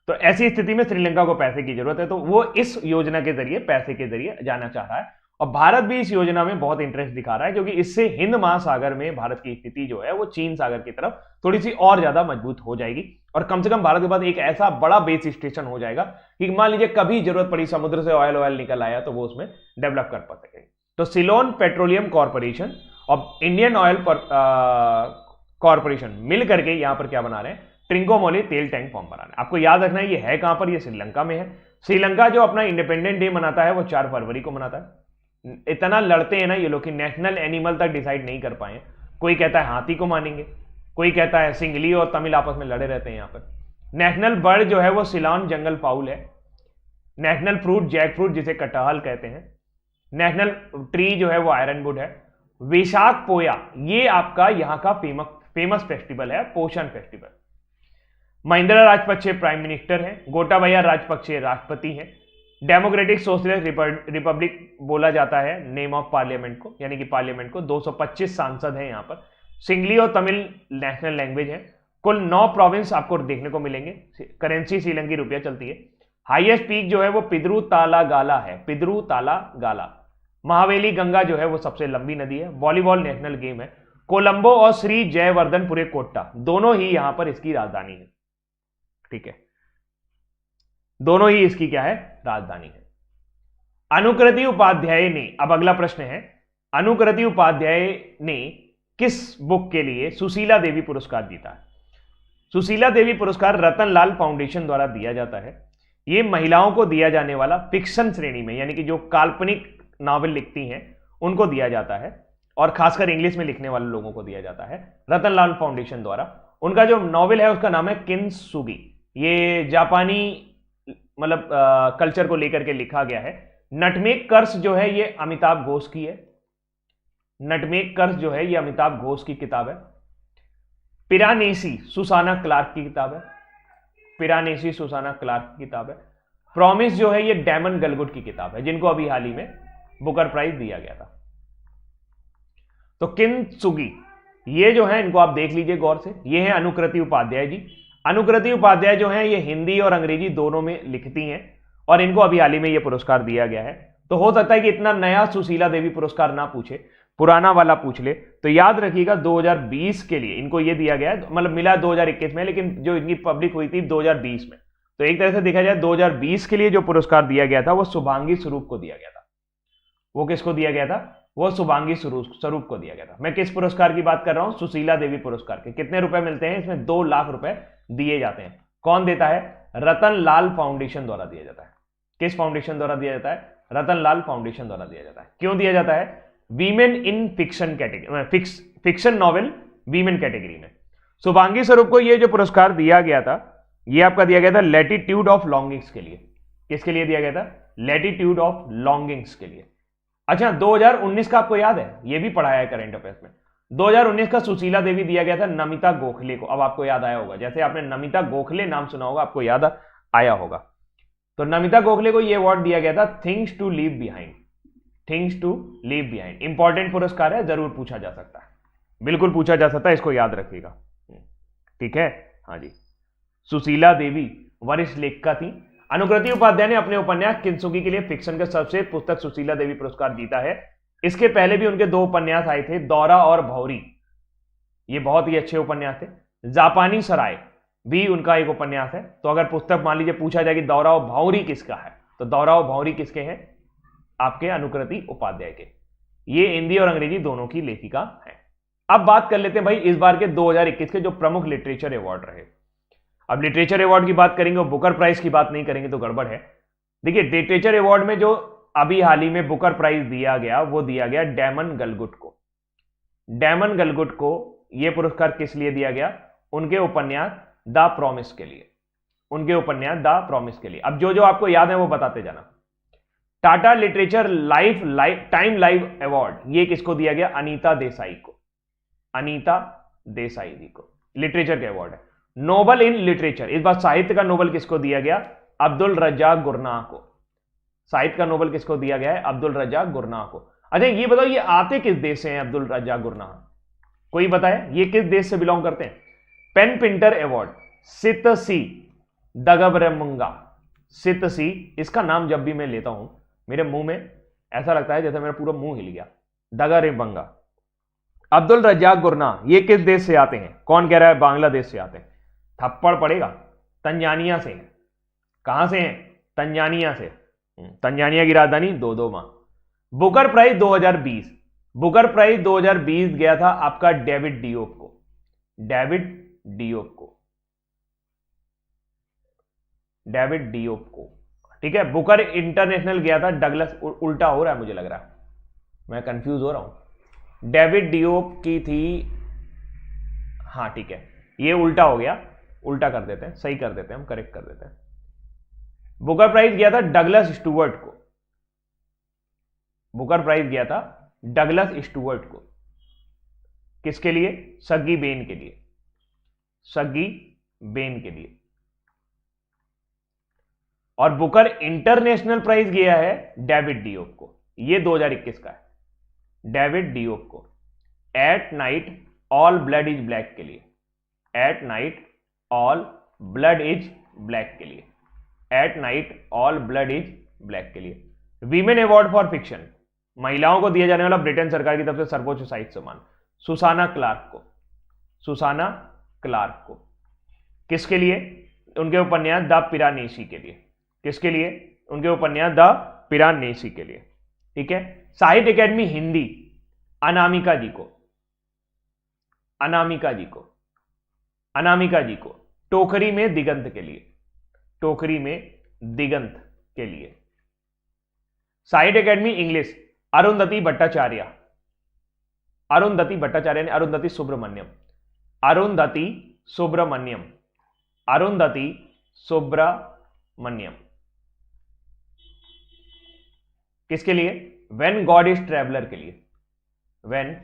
तो ऐसी स्थिति में श्रीलंका को पैसे की जरूरत है, तो वो इस योजना के जरिए, पैसे के जरिए जाना चाह रहा है। और भारत भी इस योजना में बहुत इंटरेस्ट दिखा रहा है, क्योंकि इससे हिंद महासागर में भारत की स्थिति जो है वो चीन सागर की तरफ थोड़ी सी और ज्यादा मजबूत हो जाएगी और कम से कम भारत के पास एक ऐसा बड़ा बेस स्टेशन हो जाएगा कि मान लीजिए कभी जरूरत पड़ी, समुद्र से ऑयल निकल आया, तो वो उसमें डेवलप कर पा सके। तो सिलोन पेट्रोलियम कॉर्पोरेशन और इंडियन ऑयल कॉर्पोरेशन मिल करके यहां पर क्या बना रहे हैं? ट्रिंकोमोली तेल टैंक फार्म बना रहे हैं। आपको याद रखना है ये है कहां पर? ये श्रीलंका में है। श्रीलंका जो अपना इंडिपेंडेंट डे मनाता है वो 4 फरवरी को मनाता है। इतना लड़ते हैं ना ये लोग कि नेशनल एनिमल तक डिसाइड नहीं कर पाए। कोई कहता है हाथी को मानेंगे, कोई कहता है सिंगली और तमिल आपस में लड़े रहते हैं। यहाँ पर नेशनल बर्ड जो है वो सिलोन जंगल फाउल है। नेशनल फ्रूट जैक फ्रूट जिसे कटहल कहते हैं। नेशनल ट्री जो है वो आयरनवुड है। वैशाख पोया ये आपका यहाँ का फेमस फेस्टिवल है, पोषण festival. Mahindra Rajapaksa prime minister हैं, गोटाबाया राजपक्षे राष्ट्रपति हैं। डेमोक्रेटिक सोशलिस्ट रिपब्लिक बोला जाता है नेम ऑफ पार्लियामेंट को, यानी कि पार्लियामेंट को। 225 सांसद हैं यहाँ पर। सिंगली और तमिल नेशनल लैंग्वेज है। कुल 9 प्रोविंस आपको देखने को मिलेंगे। करेंसी श्रीलंकी रुपया चलती है। हाईएस्ट पीक जो है वो पिद्रू ताला गाला है, पिद्रू ताला गाला। महावेली गंगा जो है वो सबसे लंबी नदी है। वॉलीबॉल नेशनल गेम है। कोलंबो और श्री जयवर्धनपुरे कोट्टा दोनों ही यहां पर इसकी राजधानी है। ठीक है, दोनों ही इसकी क्या है? राजधानी है। अनुकृति उपाध्याय ने, अब अगला प्रश्न है, अनुकृति उपाध्याय ने किस बुक के लिए सुशीला देवी पुरस्कार जीता है? सुशीला देवी पुरस्कार रतनलाल फाउंडेशन द्वारा दिया जाता है। ये महिलाओं को दिया जाने वाला फिक्शन श्रेणी में, यानी कि जो काल्पनिक नावल लिखती हैं उनको दिया जाता है, और खासकर इंग्लिश में लिखने वाले लोगों को दिया जाता है रतनलाल फाउंडेशन द्वारा। उनका जो नॉवेल है उसका नाम है किंसुगी। ये जापानी मतलब कल्चर को लेकर के लिखा गया है। नटमेग कर्स जो है ये अमिताभ घोष की है। नटमेग कर्स जो है ये अमिताभ घोष की किताब है। पिरानेसी सुसाना क्लार्क की किताब है। पिरानेसी सुसाना क्लार्क की किताब है। प्रॉमिस जो है ये डैमन गलगुड की किताब है, जिनको अभी हाल ही में बुकर प्राइज दिया गया था। तो किंसुगी ये जो है इनको आप देख लीजिए गौर से। ये है अनुकृति उपाध्याय जी। अनुकृति उपाध्याय जो है ये हिंदी और अंग्रेजी दोनों में लिखती हैं, और इनको अभी हाल ही में ये पुरस्कार दिया गया है। तो हो सकता है कि इतना नया सुशीला देवी पुरस्कार ना पूछे, पुराना वाला पूछ ले। तो याद रखिएगा 2020 के लिए इनको ये दिया गया है, मतलब मिला 2021 में, लेकिन जो इनकी पब्लिक हुई थी 2020 में। तो एक तरह से देखा जाए 2020 के लिए जो पुरस्कार दिया गया था वो शुभांगी स्वरूप को दिया गया था। वो किसको दिया गया था? वो शुभांगी स्वरूप को दिया गया था। मैं किस पुरस्कार की बात कर रहा हूं? सुशीला देवी पुरस्कार के। कितने रुपए मिलते हैं इसमें? 2 लाख रुपए दिए जाते हैं। कौन देता है? रतनलाल फाउंडेशन द्वारा दिया जाता है। किस फाउंडेशन द्वारा दिया जाता है? रतनलाल फाउंडेशन द्वारा दिया जाता है। क्यों दिया जाता है? वीमेन इन fiction category, fiction novel women category में शुभांगी स्वरूप को ये जो पुरस्कार दिया गया था, ये आपका दिया गया था लैटिट्यूड ऑफ लॉन्गिंग्स के लिए। किसके लिए दिया गया था? लैटिट्यूड ऑफ लॉन्गिंग्स के लिए। अच्छा, 2019 का आपको याद है? ये भी पढ़ाया है करंट अफेयर्स में। 2019 का सुशीला देवी दिया गया था नमिता गोखले को। अब आपको याद आया होगा, जैसे आपने नमिता गोखले नाम सुना होगा, आपको याद आया होगा। तो नमिता गोखले को यह अवार्ड दिया गया था things to leave behind. Things to leave behind important पुरस्कार है, जरूर पूछा जा सकता है, बिल्कुल पूछा जा सकता है, इसको याद रखिएगा। ठीक है, हाँ जी। सुशीला देवी वरिष्ठ लेखिका थी। अनुकृति उपाध्याय ने अपने उपन्यास किंसुगी के लिए फिक्शन के सर्वश्रेष्ठ पुस्तक सुशीला देवी पुरस्कार जीता है। इसके पहले भी उनके 2 उपन्यास आए थे, दौरा और भौरी। ये बहुत ही अच्छे उपन्यास थे। जापानी सराय भी उनका एक उपन्यास है। तो अगर पुस्तक मान लीजिए पूछा जाए कि दौरा और भौरी किसका है, तो दौरा और भौरी किसके हैं? आपके अनुकृति उपाध्याय के। ये हिंदी और अंग्रेजी दोनों की लेखिका है। अब बात कर लेते हैं भाई इस बार के 2021 के जो प्रमुख लिटरेचर अवार्ड रहे। अब लिटरेचर अवार्ड की बात करेंगे और बुकर प्राइज की बात नहीं करेंगे तो गड़बड़ है। देखिए, लिटरेचर अवार्ड में जो अभी हाल ही में बुकर प्राइज दिया गया, वो दिया गया डैमन गलगुड को। डैमन गलगुड को यह पुरस्कार किस लिए दिया गया? उनके उपन्यास द प्रॉमिस के लिए। उनके उपन्यास द प्रॉमिस के लिए। अब जो जो आपको याद है वो बताते जाना। Tata literature time live award, ये किसको दिया गया? अनीता देसाई को। अनीता देसाई जी को लिटरेचर के अवार्ड है। नोबल इन लिटरेचर, इस बार साहित्य का नोबल किसको दिया गया? अब्दुल रज्जाक गुरनाह को। साहित्य का नोबल किसको दिया गया है? अब्दुल रज्जाक गुरनाह को। अच्छा, ये बताओ ये आते किस देश से हैं अब्दुल रज्जाक गुरनाह? कोई बताए ये किस देश से बिलोंग करते हैं? PEN Pinter award Tsitsi Dangarembga. Tsitsi, इसका नाम जब भी मैं लेता हूं मेरे मुंह में ऐसा लगता है जैसे मेरा पूरा मुंह हिल गया। दगबरमुंगा। अब्दुल रज्जाक गुरनाह ये किस देश से आते हैं? कौन कह रहा है बांग्लादेश से आते हैं? थप्पड़ पड़ेगा। तंजानिया से। कहां से हैं? तंजानिया से। तंजानिया की राजधानी Dodoma. Booker prize 2020, Booker prize 2020 गया था आपका डेविड डियोप को। डेविड डियोप को। डेविड डियोप को, ठीक है। बुकर इंटरनेशनल गया था डगलस, उल्टा हो रहा है मुझे लग रहा है, मैं कंफ्यूज हो रहा हूं। डेविड डियोप की थी, हाँ ठीक है, ये उल्टा हो गया, उल्टा कर देते हैं, सही कर देते हैं, हम करेक्ट कर देते हैं। बुकर प्राइज गया था डगलस स्टुअर्ट को। बुकर प्राइज गया था डगलस स्टुअर्ट को। किसके लिए? सग्गी बेन के लिए। सग्गी बेन के लिए। और बुकर इंटरनेशनल प्राइज गया है डेविड डियोप को। यह 2021 का है। डेविड डियोप को at night all blood is black के लिए। At night all blood is black के लिए। At night all blood is black के लिए। वीमेन अवार्ड फॉर फिक्शन, महिलाओं को दिया जाने वाला ब्रिटेन सरकार की तरफ से सर्वोच्च साहित्य सम्मान, सुसाना क्लार्क को। सुसाना क्लार्क को किसके लिए? उनके उपन्यास द पिरानेसी के लिए। किसके लिए? उनके उपन्यास द पिरानेसी के लिए, ठीक है। साहित्य अकेडमी हिंदी अनामिका जी को। अनामिका जी को। अनामिका जी को टोकरी में दिगंत के लिए, टोकरी में दिगंत के लिए। साहित्य अकेडमी इंग्लिश, अरुंधति भट्टाचार्य, अरुंधति भट्टाचार्य ने अरुंधति सुब्रमण्यम, अरुंधति सुब्रमण्यम, अरुंधति सुब्रमण्यम। किसके लिए? व्हेन गॉड इज ट्रैवलर के लिए, व्हेन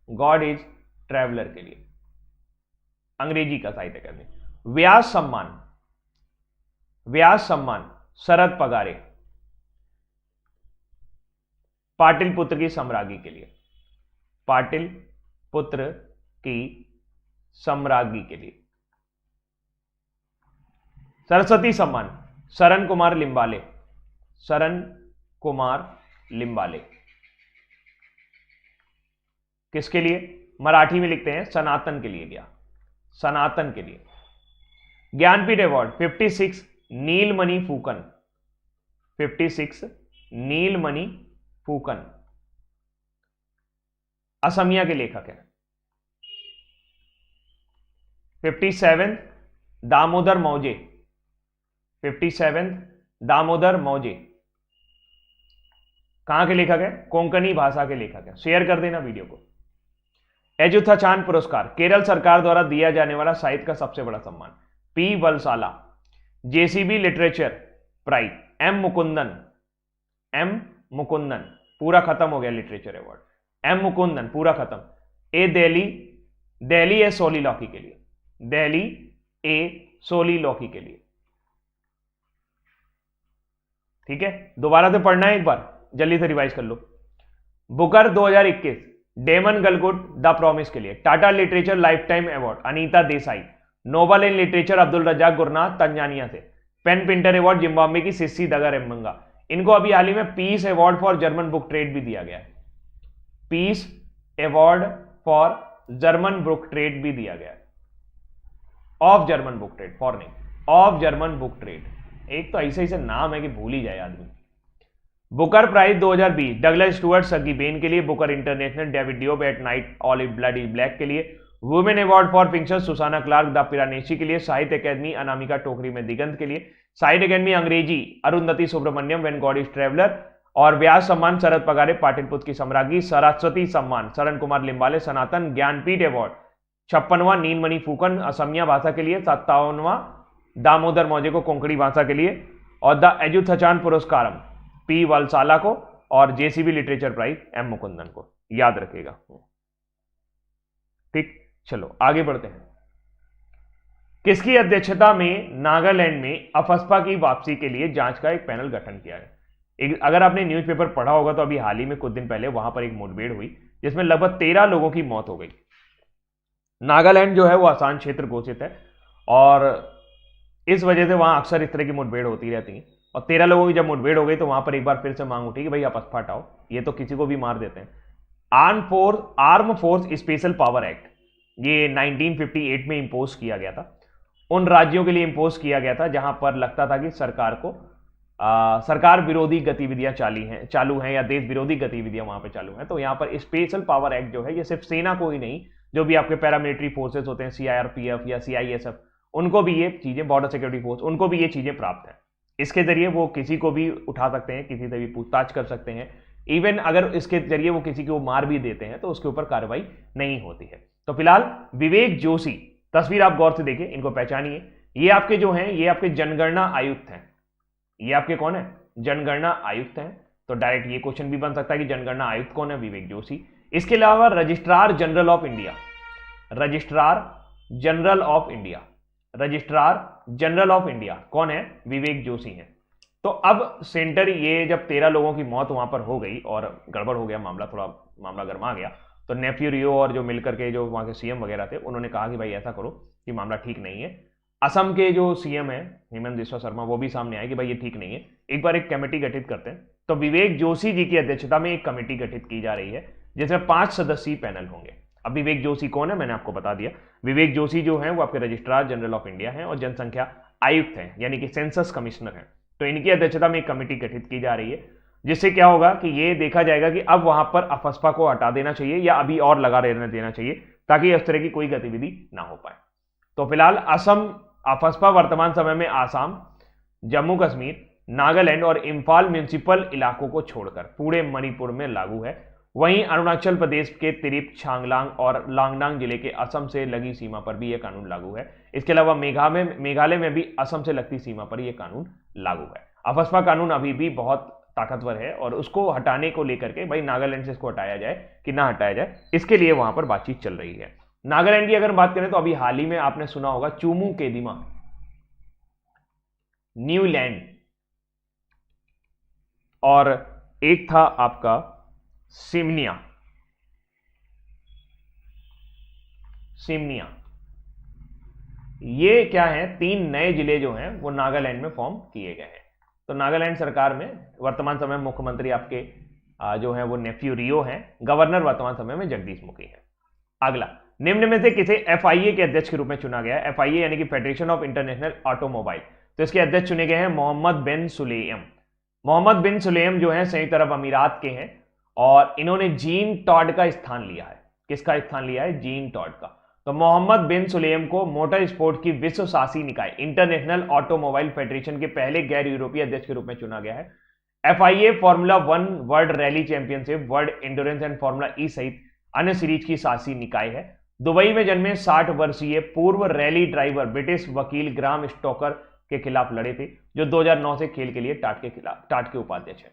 गॉड इज ट्रैवलर के लिए, अंग्रेजी का साहित्य अकादमी। व्यास सम्मान, व्यास सम्मान शरद पगारे, पाटिल पुत्र की सम्राज्ञी के लिए, पाटिल पुत्र की सम्राज्ञी के लिए। सरस्वती सम्मान शरण कुमार लिम्बाले, शरण कुमार लिम्बाले। किसके लिए? मराठी में लिखते हैं सनातन के लिए गया, सनातन के लिए। ज्ञानपीठ अवार्ड 56 नीलमणि फूकन, 56 नीलमणि फूकन असमिया के लेखक हैं। 57 दामोदर मौजे, 57 दामोदर मौजे कहां के लेखक है? कोंकणी भाषा के लेखक है। शेयर कर देना वीडियो को। एजुथाचान पुरस्कार केरल सरकार द्वारा दिया जाने वाला साहित्य का सबसे बड़ा सम्मान। P Valsala. JCB literature prize M Mukundan, M Mukundan पूरा खत्म हो गया लिटरेचर अवार्ड, एम मुकुंदन पूरा खत्म। ए दिल्ली, दिल्ली ए सोलीलॉकी के लिए, दिल्ली ए सोलीलॉकी के लिए। ठीक है, दोबारा से पढ़ना है एक बार, जल्दी से रिवाइज कर लो। Booker 2021 Damon Galgut the promise के लिए। Tata literature lifetime award Anita Desai. Nobel in literature Abdulrazak Gurnah Tanzania से। पेन पिंटर अवार्ड जिम्बाब्वे की सिस्सी दगर एम्बंगा। इनको अभी हाल ही में peace award for German book trade भी दिया गया है, peace award for German book trade भी दिया गया है। Of German book trade, for नहीं, ऑफ जर्मन बुक ट्रेड। एक तो ऐसे ऐसे नाम है कि भूल ही जाए आदमी। Booker prize 2020 Douglas Stuart Shuggie Bain के लिए। Booker international David Diop at night all blood is black के लिए। Women award for picture Susanna Clarke the Piranesi के लिए। साहित्य अकेडमी अनामिका टोकरी में दिगंत के लिए। साहित्य अकेडमी अंग्रेजी Arundhathi Subramaniam when God is traveller. और व्यास सम्मान शरद पगारे पाटिल पुत्र की सम्राज्ञी। सरस्वती सम्मान शरण कुमार लिम्बाले सनातन। ज्ञानपीठ अवार्ड 56वां नीलमणि फूकन असमिया भाषा के लिए। 57वां दामोदर मौजे को कोंकणी भाषा के लिए। और द एजुथचान पुरस्कारम पी वलसाला को। और JCB literature prize M Mukundan को। याद रखिएगा। ठीक, चलो आगे बढ़ते हैं। किसकी अध्यक्षता में नागालैंड में अफस्पा की वापसी के लिए जांच का एक पैनल गठन किया है? अगर आपने न्यूज़पेपर पढ़ा होगा तो अभी हाल ही में कुछ दिन पहले वहां पर एक मुठभेड़ हुई जिसमें लगभग 13 लोगों की मौत हो गई। नागालैंड जो है वो आसान क्षेत्र घोषित है और इस वजह से वहां अक्सर इस तरह की मुठभेड़ होती रहती है। और 13 लोगों की जब मुठभेड़ हो गई तो वहां पर एक बार फिर से मांग उठी कि भाई अफस्पा हटाओ, ये तो किसी को भी मार देते हैं। Arm force special power act ये 1958 में इंपोज किया गया था। उन राज्यों के लिए इंपोज किया गया था जहां पर लगता था कि सरकार को सरकार विरोधी गतिविधियां चालू हैं या देश विरोधी गतिविधियां वहां पे चालू हैं। तो यहां पर स्पेशल पावर एक्ट जो है ये सिर्फ सेना को ही नहीं, जो भी आपके पैरामिलिट्री फोर्सेस होते हैं सीआईआरपीएफ या सीआईएसएफ, उनको भी ये चीजें, बॉर्डर सिक्योरिटी फोर्स, उनको भी ये चीजें प्राप्त हैं। इसके जरिए वो किसी को भी उठा सकते हैं, किसी से भी पूछताछ कर सकते हैं। इवन अगर इसके जरिए वो किसी को मार भी देते हैं तो उसके ऊपर कार्रवाई नहीं होती है। तो फिलहाल विवेक जोशी, तस्वीर आप गौर से देखिए, इनको पहचानिए। ये आपके जो हैं ये आपके जनगणना आयुक्त हैं। ये आपके कौन है? जनगणना आयुक्त हैं। तो डायरेक्ट ये क्वेश्चन भी बन सकता है कि जनगणना आयुक्त कौन है? विवेक जोशी। इसके अलावा registrar general of India, registrar general of India, registrar general of India कौन है? विवेक जोशी हैं। तो अब सेंटर ये जब 13 लोगों की मौत वहां पर हो गई और गड़बड़ हो गया मामला, थोड़ा मामला गर्मा गया, तो नेफ्यू रियो और जो मिलकर के जो वहां के सीएम वगैरह थे उन्होंने कहा कि भाई ऐसा करो कि मामला ठीक नहीं है। असम के जो सीएम है हेमंत बिस्वा शर्मा, वो भी सामने आए कि भाई ये ठीक नहीं है, एक बार एक कमेटी गठित करते हैं। तो विवेक जोशी जी की अध्यक्षता में एक कमेटी गठित की जा रही है जिसमें 5 सदस्यीय पैनल होंगे। अब विवेक जोशी कौन है मैंने आपको बता दिया। विवेक जोशी जो है वो आपके रजिस्ट्रार जनरल ऑफ इंडिया हैं और जनसंख्या आयुक्त हैं, यानी कि सेंसस कमिश्नर हैं। तो इनकी अध्यक्षता में एक कमेटी गठित की जा रही है जिससे क्या होगा कि ये देखा जाएगा कि अब वहां पर अफस्पा को हटा देना चाहिए या अभी और लगा रहने देना चाहिए ताकि इस तरह की कोई गतिविधि ना हो पाए। तो फिलहाल असम अफस्पा वर्तमान समय में आसाम, जम्मू कश्मीर, नागालैंड और इम्फाल म्यूनिसिपल इलाकों को छोड़कर पूरे मणिपुर में लागू है। वहीं अरुणाचल प्रदेश के तिरप, चांगलांग और लांगडांग जिले के असम से लगी सीमा पर भी यह कानून लागू है। इसके अलावा मेघालय में भी असम से लगती सीमा पर यह कानून लागू है। अफस्पा कानून अभी भी बहुत ताकतवर है और उसको हटाने को लेकर के, भाई नागालैंड से इसको हटाया जाए कि ना हटाया जाए, इसके लिए वहां पर बातचीत चल रही है। नागालैंड की अगर बात करें तो अभी हाल ही में आपने सुना होगा चुमू केदिमा, न्यूलैंड, और एक था आपका सिमनिया। ये क्या है, 3 नए जिले जो हैं वो नागालैंड में फॉर्म किए गए हैं। तो नागालैंड सरकार में वर्तमान समय में मुख्यमंत्री आपके जो है वो नेफ्यू रियो हैं। गवर्नर वर्तमान समय में जगदीश मुखी हैं। अगला, निम्न में से किसे एफआईए के अध्यक्ष के रूप में चुना गया है? एफआईए यानी कि फेडरेशन ऑफ इंटरनेशनल ऑटोमोबाइल। तो इसके अध्यक्ष चुने गए हैं मोहम्मद बिन सुलेम। मोहम्मद बिन सुलेम जो है संयुक्त अरब अमीरात के हैं और इन्होंने जीन टॉड का स्थान लिया है। किसका स्थान लिया है? जीन टॉड का। तो मोहम्मद बिन सुलेम को मोटर स्पोर्ट की विश्व शासी निकाय इंटरनेशनल ऑटोमोबाइल फेडरेशन के पहले गैर यूरोपीय अध्यक्ष के रूप में चुना गया है। FIA formula 1, world rally championship, world endurance and formula E सहित अन्य सीरीज की शासी निकाय है। दुबई में जन्मे 60 वर्षीय पूर्व रैली ड्राइवर ब्रिटिश वकील ग्राम स्टोकर के खिलाफ लड़े थे, जो 2009 से खेल के लिए टाट के उपाध्यक्ष है।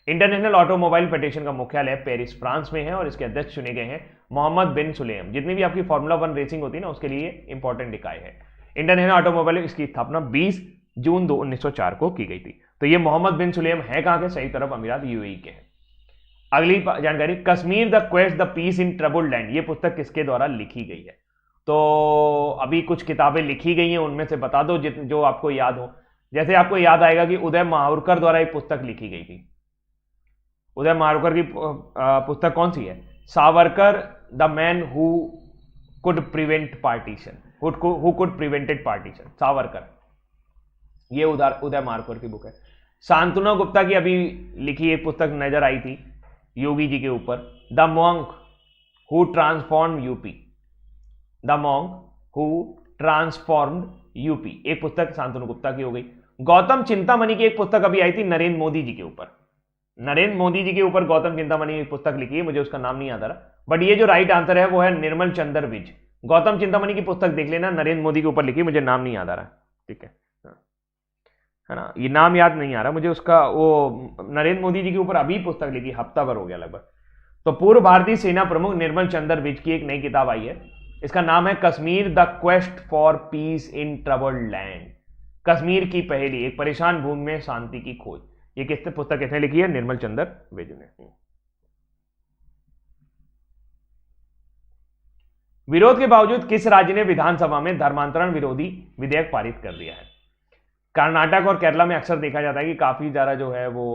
इंटरनेशनल ऑटोमोबाइल फेडरेशन का मुख्यालय पेरिस, फ्रांस में है और इसके अध्यक्ष चुने गए हैं मोहम्मद बिन सुलेम। जितनी भी आपकी फॉर्मूला 1 रेसिंग होती है ना, उसके लिए इंपॉर्टेंट इकाई है। इंटरनेशनल ऑटोमोबाइल, इसकी स्थापना 20 जून 1904 को की गई थी। तो ये मोहम्मद बिन सुलेम है कहां के? संयुक्त अरब अमीरात, यूएई के हैं। अगली जानकारी, Kashmir the quest the peace in troubled land, ये पुस्तक किसके द्वारा लिखी गई है? तो अभी कुछ किताबें लिखी गई हैं, उनमें से बता दो जो आपको याद हो। जैसे आपको याद आएगा कि उदय माहूरकर द्वारा एक पुस्तक लिखी गई थी। उदय माहूरकर की पुस्तक कौन सी है? Savarkar the man who could prevent partition, who could prevented partition, Savarkar, ये उदय माहूरकर की बुक है। शांतनु गुप्ता की अभी लिखी एक पुस्तक नजर आई थी योगी जी के ऊपर, the monk who transformed UP, the monk who transformed UP, एक पुस्तक शांतनु गुप्ता की हो गई। गौतम चिंतामणि की एक पुस्तक अभी आई थी नरेंद्र मोदी जी के ऊपर। नरेंद्र मोदी जी के ऊपर गौतम चिंतामणि की पुस्तक लिखी है, मुझे उसका नाम नहीं याद आ रहा, बट ये जो राइट आंसर है वो है निर्मल चंद्र विज। गौतम चिंतामणि की पुस्तक देख लेना, नरेंद्र मोदी के ऊपर लिखी, मुझे नाम नहीं याद आ रहा। ठीक है ना, ये नाम याद नहीं आ रहा मुझे उसका। वो नरेंद्र मोदी जी के ऊपर अभी पुस्तक लिखी, हफ्ता भर हो गया लगभग। तो पूर्व भारतीय सेना प्रमुख निर्मल चंद्र विज की एक नई किताब आई है, इसका नाम है Kashmir the quest for peace in troubled land, Kashmir की पहेली, एक परेशान भूमि में शांति की खोज। ये पुस्तक किसने लिखी है? निर्मल चंद्र विज ने। विरोध के बावजूद किस राज्य ने विधानसभा में धर्मांतरण विरोधी विधेयक पारित कर दिया है? कर्नाटक और केरला में अक्सर देखा जाता है कि काफी ज्यादा जो है वो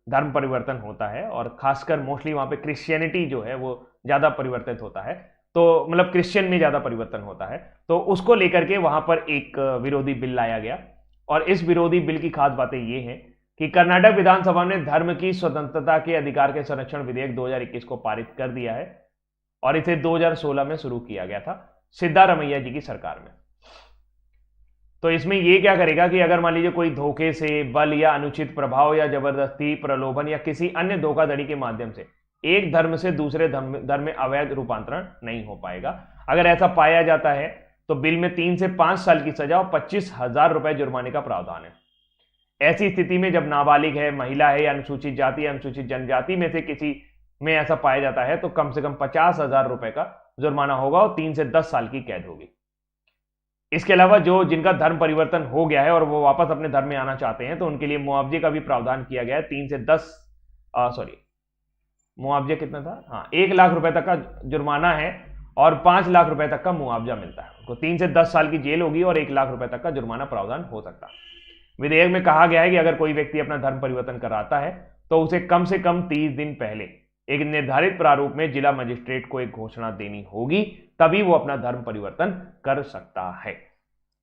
धर्म परिवर्तन होता है और खासकर मोस्टली वहां पे क्रिश्चियनिटी जो है वो ज्यादा परिवर्तित होता है, तो मतलब क्रिश्चियन में ज्यादा परिवर्तन होता है। तो उसको लेकर के वहां पर एक विरोधी बिल लाया गया और इस विरोधी बिल की खास बातें ये हैं कि कर्नाटक विधानसभा ने धर्म की स्वतंत्रता के अधिकार के संरक्षण विधेयक 2021 को पारित कर दिया है और इसे 2016 में शुरू किया गया था सिद्धारमैया जी की सरकार में। तो इसमें यह क्या करेगा कि अगर मान लीजिए कोई धोखे से, बल या अनुचित प्रभाव या जबरदस्ती, प्रलोभन या किसी अन्य धोखाधड़ी के माध्यम से एक धर्म से दूसरे धर्म में अवैध रूपांतरण नहीं हो पाएगा। अगर ऐसा पाया जाता है तो बिल में 3 से 5 साल की सजा और 25,000 रुपए जुर्माने का प्रावधान है। ऐसी स्थिति में जब नाबालिग है, महिला है या अनुसूचित जाति या अनुसूचित जनजाति में से किसी में ऐसा पाया जाता है तो कम से कम 50,000 रुपए का जुर्माना होगा और 3 से 10 साल की कैद होगी। इसके अलावा जिनका धर्म परिवर्तन हो गया है और वो वापस अपने धर्म में आना चाहते हैं तो उनके लिए मुआवजे का भी प्रावधान किया गया है। 3 से 10 मुआवजा कितना था? हाँ, 1 लाख रुपए तक का जुर्माना है और 5 लाख रुपए तक का मुआवजा मिलता है उनको। 3 से 10 साल की जेल होगी और 1 लाख रुपए तक का जुर्माना प्रावधान हो सकता है। विधेयक में कहा गया है कि अगर कोई व्यक्ति अपना धर्म परिवर्तन कराता है तो उसे कम से कम 30 दिन पहले एक निर्धारित प्रारूप में जिला मजिस्ट्रेट को एक घोषणा देनी होगी, तभी वो अपना धर्म परिवर्तन कर सकता है।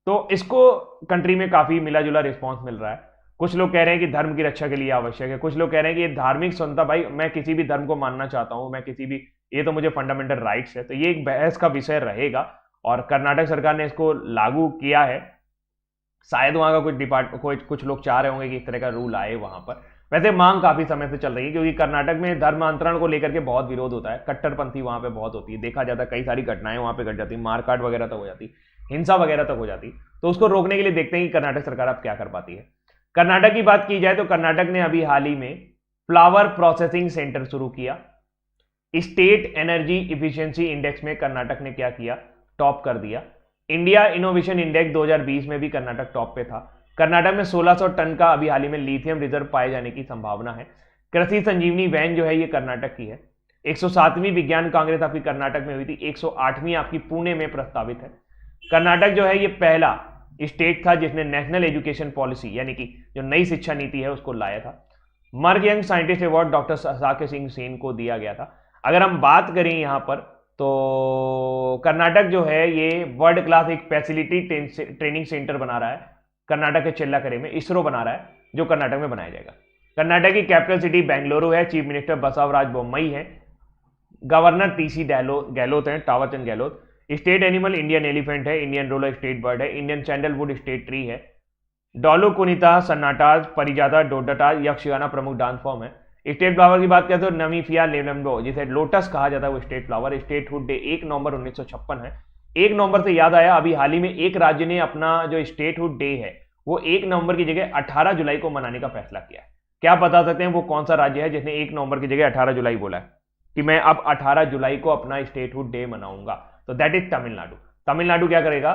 तो इसको कंट्री में काफी मिला जुला रिस्पॉन्स मिल रहा है। कुछ लोग कह रहे हैं कि धर्म की रक्षा के लिए आवश्यक है, कुछ लोग कह रहे हैं कि ये धार्मिक स्वतंत्रता, भाई मैं किसी भी धर्म को मानना चाहता हूं, मैं किसी भी, ये तो मुझे फंडामेंटल राइट्स है। तो ये एक बहस का विषय रहेगा और कर्नाटक सरकार ने इसको लागू किया है शायद वहां का कुछ लोग चाह रहे होंगे कि इस तरह का रूल आए वहां पर। वैसे मांग काफी समय से चल रही है, क्योंकि कर्नाटक में धर्मांतरण को लेकर के बहुत विरोध होता है, कट्टरपंथी वहां पे बहुत होती है, देखा जाता है कई सारी घटनाएं वहां पे घट जाती, मारकाट वगैरह तक हो जाती, हिंसा वगैरह तक हो जाती। तो उसको रोकने के लिए देखते हैं कि कर्नाटक सरकार अब क्या कर पाती है। कर्नाटक की बात की जाए तो कर्नाटक ने अभी हाल ही में फ्लावर प्रोसेसिंग सेंटर शुरू किया। स्टेट एनर्जी इफिशियंसी इंडेक्स में कर्नाटक ने क्या किया, टॉप कर दिया। इंडिया इनोवेशन इंडेक्स 2020 में भी कर्नाटक टॉप पे था। कर्नाटक में 1600 टन का अभी हाल ही में लिथियम रिजर्व पाए जाने की संभावना है। कृषि संजीवनी वैन जो है ये कर्नाटक की है। 107वीं विज्ञान कांग्रेस आपकी कर्नाटक में हुई थी, 108वीं आपकी पुणे में प्रस्तावित है। कर्नाटक जो है ये पहला स्टेट था जिसने नेशनल एजुकेशन पॉलिसी यानी कि जो नई शिक्षा नीति है उसको लाया था। Merck young scientist award doctor Saket Singh Sen को दिया गया था। अगर हम बात करें यहां पर तो कर्नाटक जो है ये वर्ल्ड क्लास एक फैसिलिटी ट्रेनिंग सेंटर बना रहा है कर्नाटक के चेल्लाकरे में, इसरो बना रहा है जो कर्नाटक में बनाया जाएगा। कर्नाटक की कैपिटल सिटी बेंगलुरु है, चीफ मिनिस्टर बसवराज बोम्मई है, गवर्नर टीसी गहलोत है, Thawarchand Gehlot. State animal Indian elephant है, इंडियन रोलर स्टेट बर्ड है, इंडियन सैंडलवुड स्टेट ट्री है। डॉलो कुनिता, सन्नाटाज, परिजाता, डोडाटाज, यक्षगाना प्रमुख डांस फॉर्म है। स्टेट फ्लावर की बात करें तो नमीफिया लेमनबो जिसे लोटस कहा जाता है वो स्टेट फ्लावर। स्टेटहुड डे 1 नवंबर 1956 है। 1 नवंबर से याद आया, अभी हाल ही में एक राज्य ने अपना जो स्टेटहुड डे है वो 1 नवंबर की जगह 18 जुलाई को मनाने का फैसला किया है। क्या बता सकते हैं वो कौन सा राज्य है जिसने 1 नवंबर की जगह 18 जुलाई बोला है कि मैं अब 18 जुलाई को अपना स्टेटहुड डे मनाऊंगा? तो दैट इज तमिलनाडु। तमिलनाडु क्या करेगा,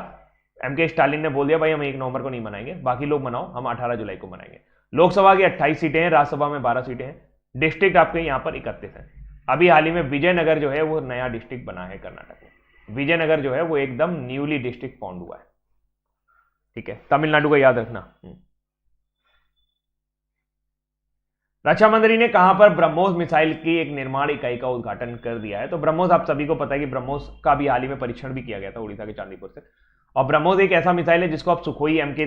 एमके स्टालिन ने बोल दिया भाई हम 1 नवंबर को नहीं मनाएंगे, बाकी लोग मनाओ, हम 18 जुलाई को मनाएंगे। लोकसभा की 28 सीटें हैं, राज्यसभा में 12 सीटें हैं। डिस्ट्रिक्ट आपके यहाँ पर 31 है। अभी हाल ही में विजयनगर जो है वो नया डिस्ट्रिक्ट बना है कर्नाटक में। विजयनगर जो है वो एकदम न्यूली डिस्ट्रिक्ट फाउंड हुआ है। ठीक है, तमिलनाडु का याद रखना। रक्षा मंत्री ने कहां पर ब्रह्मोस मिसाइल की एक निर्माण इकाई का उद्घाटन कर दिया है? तो ब्रह्मोस आप सभी को पता है कि ब्रह्मोस का भी हाल ही में परीक्षण भी किया गया था उड़ीसा के चांदीपुर से। और ब्रह्मोस एक ऐसा मिसाइल है जिसको आप सुखोई एमके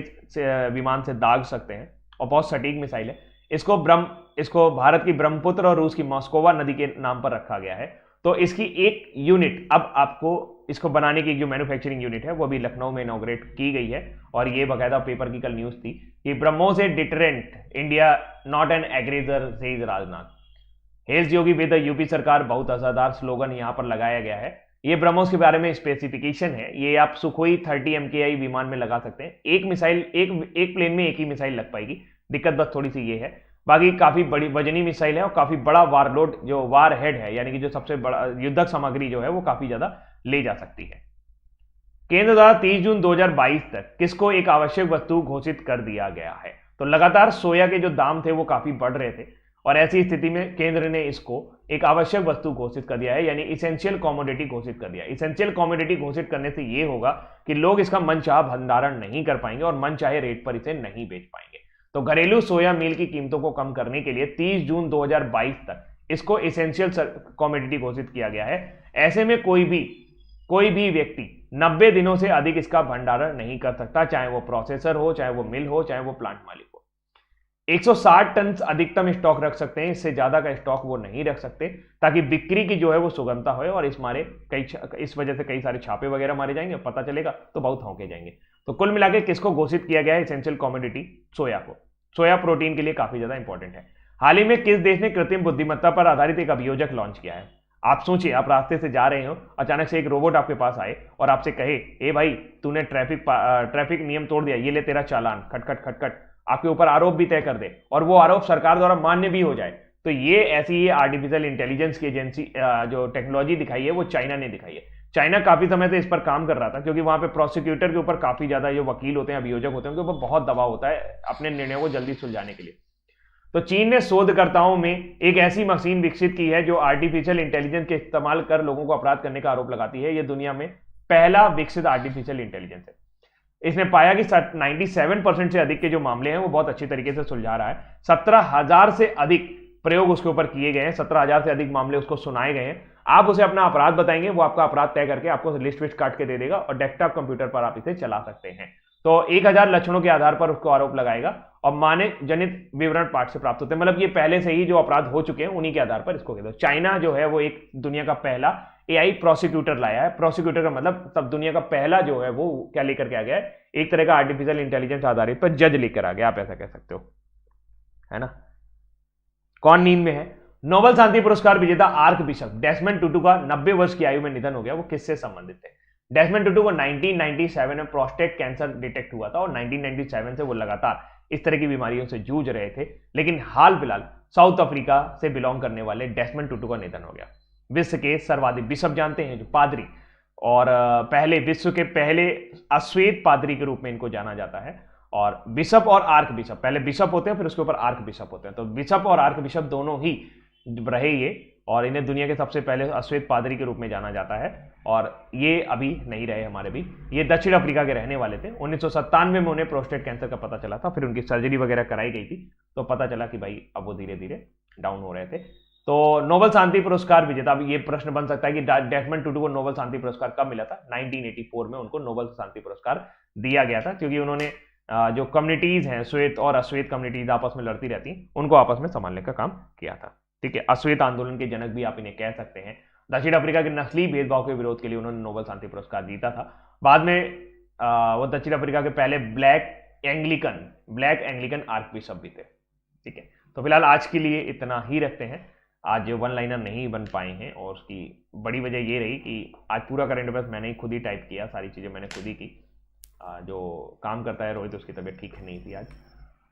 विमान से दाग सकते हैं और बहुत सटीक मिसाइल है। इसको भारत की ब्रह्मपुत्र और रूस की मॉस्कोवा नदी के नाम पर रखा गया है। तो इसकी एक यूनिट अब आपको इसको बनाने की जो मैन्युफैक्चरिंग यूनिट है वो अभी लखनऊ में इनॉग्रेट की गई है। और ये बकायदा पेपर की कल न्यूज थी कि BrahMos a deterrent, India not an aggressor, says Rajnath. Hails Yogi with UP सरकार, बहुत असरदार स्लोगन यहां पर लगाया गया है। ये ब्रह्मोस के बारे में स्पेसिफिकेशन है, ये आप सुखोई 30 MKI विमान में लगा सकते हैं। एक मिसाइल एक प्लेन में एक ही मिसाइल लग पाएगी, दिक्कत बस थोड़ी सी ये है। बाकी काफी बड़ी वजनी मिसाइल है और काफी बड़ा वारलोड जो वार हेड है यानी कि जो सबसे बड़ा युद्धक सामग्री जो है वो काफी ज्यादा ले जा सकती है। केंद्र द्वारा 30 जून 2022 तक किसको एक आवश्यक वस्तु घोषित कर दिया गया है? तो लगातार सोया के जो दाम थे वो काफी बढ़ रहे थे और ऐसी स्थिति में केंद्र ने इसको एक आवश्यक वस्तु घोषित कर दिया है, यानी इसेंशियल कमोडिटी घोषित कर दिया। इसेंशियल कमोडिटी घोषित करने से ये होगा कि लोग इसका मनचाहा भंडारण नहीं कर पाएंगे और मनचाहे रेट पर इसे नहीं बेच पाएंगे। तो घरेलू सोया मील की कीमतों को कम करने के लिए 30 जून 2022 तक इसको इसेंशियल कमोडिटी घोषित किया गया है। ऐसे में कोई भी व्यक्ति 90 दिनों से अधिक इसका भंडारण नहीं कर सकता, चाहे वो प्रोसेसर हो, चाहे वो मिल हो, चाहे वो प्लांट मालिक हो। 160 टन अधिकतम स्टॉक रख सकते हैं, इससे ज्यादा का स्टॉक वो नहीं रख सकते, ताकि बिक्री की जो है वो सुगमता हो। और इस वजह से कई सारे छापे वगैरह मारे जाएंगे, पता चलेगा तो बहुत होके जाएंगे। तो कुल मिला के किसको घोषित किया गया है इसेंशियल कमोडिटी? सोया को। सोया प्रोटीन के लिए काफी ज्यादा इंपॉर्टेंट है। हाल ही में किस देश ने कृत्रिम बुद्धिमत्ता पर आधारित एक अभियोजक लॉन्च किया है? आप सोचिए, आप रास्ते से जा रहे हो, अचानक से एक रोबोट आपके पास आए और आपसे कहे, ए भाई तूने ट्रैफिक नियम तोड़ दिया, ये ले तेरा चालान, खटखट खटखट, आपके ऊपर आरोप भी तय कर दे और वो आरोप सरकार द्वारा मान्य भी हो जाए। तो ये ऐसी आर्टिफिशियल इंटेलिजेंस की एजेंसी जो टेक्नोलॉजी दिखाई है वो चाइना ने दिखाई है। चाइना काफी समय से इस पर काम कर रहा था, क्योंकि वहां पे प्रोसिक्यूटर के ऊपर काफी ज्यादा जो वकील होते हैं, अभियोजक होते हैं, उनके ऊपर बहुत दबाव होता है अपने निर्णयों को जल्दी सुलझाने के लिए। तो चीन ने शोधकर्ताओं में एक ऐसी मशीन विकसित की है जो आर्टिफिशियल इंटेलिजेंस के इस्तेमाल कर लोगों को अपराध करने का आरोप लगाती है। यह दुनिया में पहला विकसित आर्टिफिशियल इंटेलिजेंस है। इसने पाया कि 97% से अधिक के जो मामले हैं वो बहुत अच्छी तरीके से सुलझा रहा है। 17,000 से अधिक प्रयोग उसके ऊपर किए गए हैं, 17,000 से अधिक मामले उसको सुनाए गए हैं। आप उसे अपना अपराध बताएंगे, वो आपका अपराध तय करके आपको लिस्ट विस्ट काट के दे देगा और डेस्कटॉप कंप्यूटर पर आप इसे चला सकते हैं। तो 1000 लक्षणों के आधार पर उसको आरोप लगाएगा और मानव जनित विवरण पाठ से प्राप्त होते हैं। मतलब ये पहले से ही जो अपराध हो चुके हैं उन्हीं के आधार पर इसको कहते हैं। चाइना जो है वो एक दुनिया का पहला एआई प्रोसिक्यूटर लाया है। प्रोसिक्यूटर का मतलब तब दुनिया का पहला जो है वो क्या लेकर के आ गया है, एक तरह का आर्टिफिशियल इंटेलिजेंस आधारित पर जज लेकर आ गया, आप ऐसा कह सकते हो, है ना। कौन नींद में है? नोबेल शांति पुरस्कार विजेता आर्क बिशप डेस्मंड टुटू का 90 वर्ष की आयु में निधन हो गया। वो किससे संबंधित है? डेस्मंड टुटू को 1997 में प्रोस्टेट कैंसर डिटेक्ट हुआ था और 1997 से वो लगातार इस तरह की बीमारियों से जूझ रहे थे, लेकिन हाल फिलहाल साउथ अफ्रीका से बिलोंग करने वाले डेस्मंड टुटू का निधन हो गया। विश्व के सर्वाधिक बिशप जानते हैं, जो पादरी, और पहले विश्व के पहले अश्वेत पादरी के रूप में इनको जाना जाता है। और बिशप और आर्क बिशप, पहले बिशप होते हैं फिर उसके ऊपर आर्क बिशप होते हैं, तो बिशप और आर्क बिशप दोनों ही रहे ये, और इन्हें दुनिया के सबसे पहले अश्वेत पादरी के रूप में जाना जाता है। और ये अभी नहीं रहे हमारे भी, ये दक्षिण अफ्रीका के रहने वाले थे। 1997 में उन्हें प्रोस्टेट कैंसर का पता चला था, फिर उनकी सर्जरी वगैरह कराई गई थी, तो पता चला कि भाई अब वो धीरे धीरे डाउन हो रहे थे। तो नोबेल शांति पुरस्कार विजेता, अब ये प्रश्न बन सकता है कि डेस्मंड टुटू को नोबेल शांति पुरस्कार कब मिला था? 1984 में उनको नोबेल शांति पुरस्कार दिया गया था, क्योंकि उन्होंने जो कम्युनिटीज हैं, श्वेत और अश्वेत कम्युनिटीज आपस में लड़ती रहती, उनको आपस में संभालने का काम किया था। ठीक है, अश्वेत आंदोलन के जनक भी आप इन्हें कह सकते हैं। दक्षिण अफ्रीका के नस्ली भेदभाव के विरोध के लिए उन्होंने नोबेल शांति पुरस्कार जीता था। बाद में वो दक्षिण अफ्रीका के पहले ब्लैक एंग्लिकन आर्क बिशप भी थे। ठीक है, तो फिलहाल आज के लिए इतना ही रखते हैं। आज वन लाइनर नहीं बन पाए हैं, और उसकी बड़ी वजह ये रही कि आज पूरा करंट अफेयर्स मैंने ही खुद ही टाइप किया, सारी चीज़ें मैंने खुद ही की। जो काम करता है रोहित, उसकी तबीयत ठीक नहीं थी आज,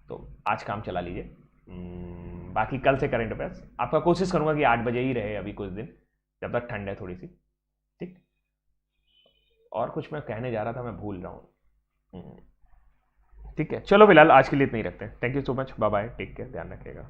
तो आज काम चला लीजिए। बाकी कल से करंट अफेयर्स आपका कोशिश करूंगा कि 8 बजे ही रहे अभी कुछ दिन, जब तक ठंड है थोड़ी सी। ठीक, और कुछ मैं कहने जा रहा था, मैं भूल रहा हूँ। ठीक है, चलो फिलहाल आज के लिए इतना ही रखते हैं। Thank you so much, bye bye, take care, ध्यान रखिएगा।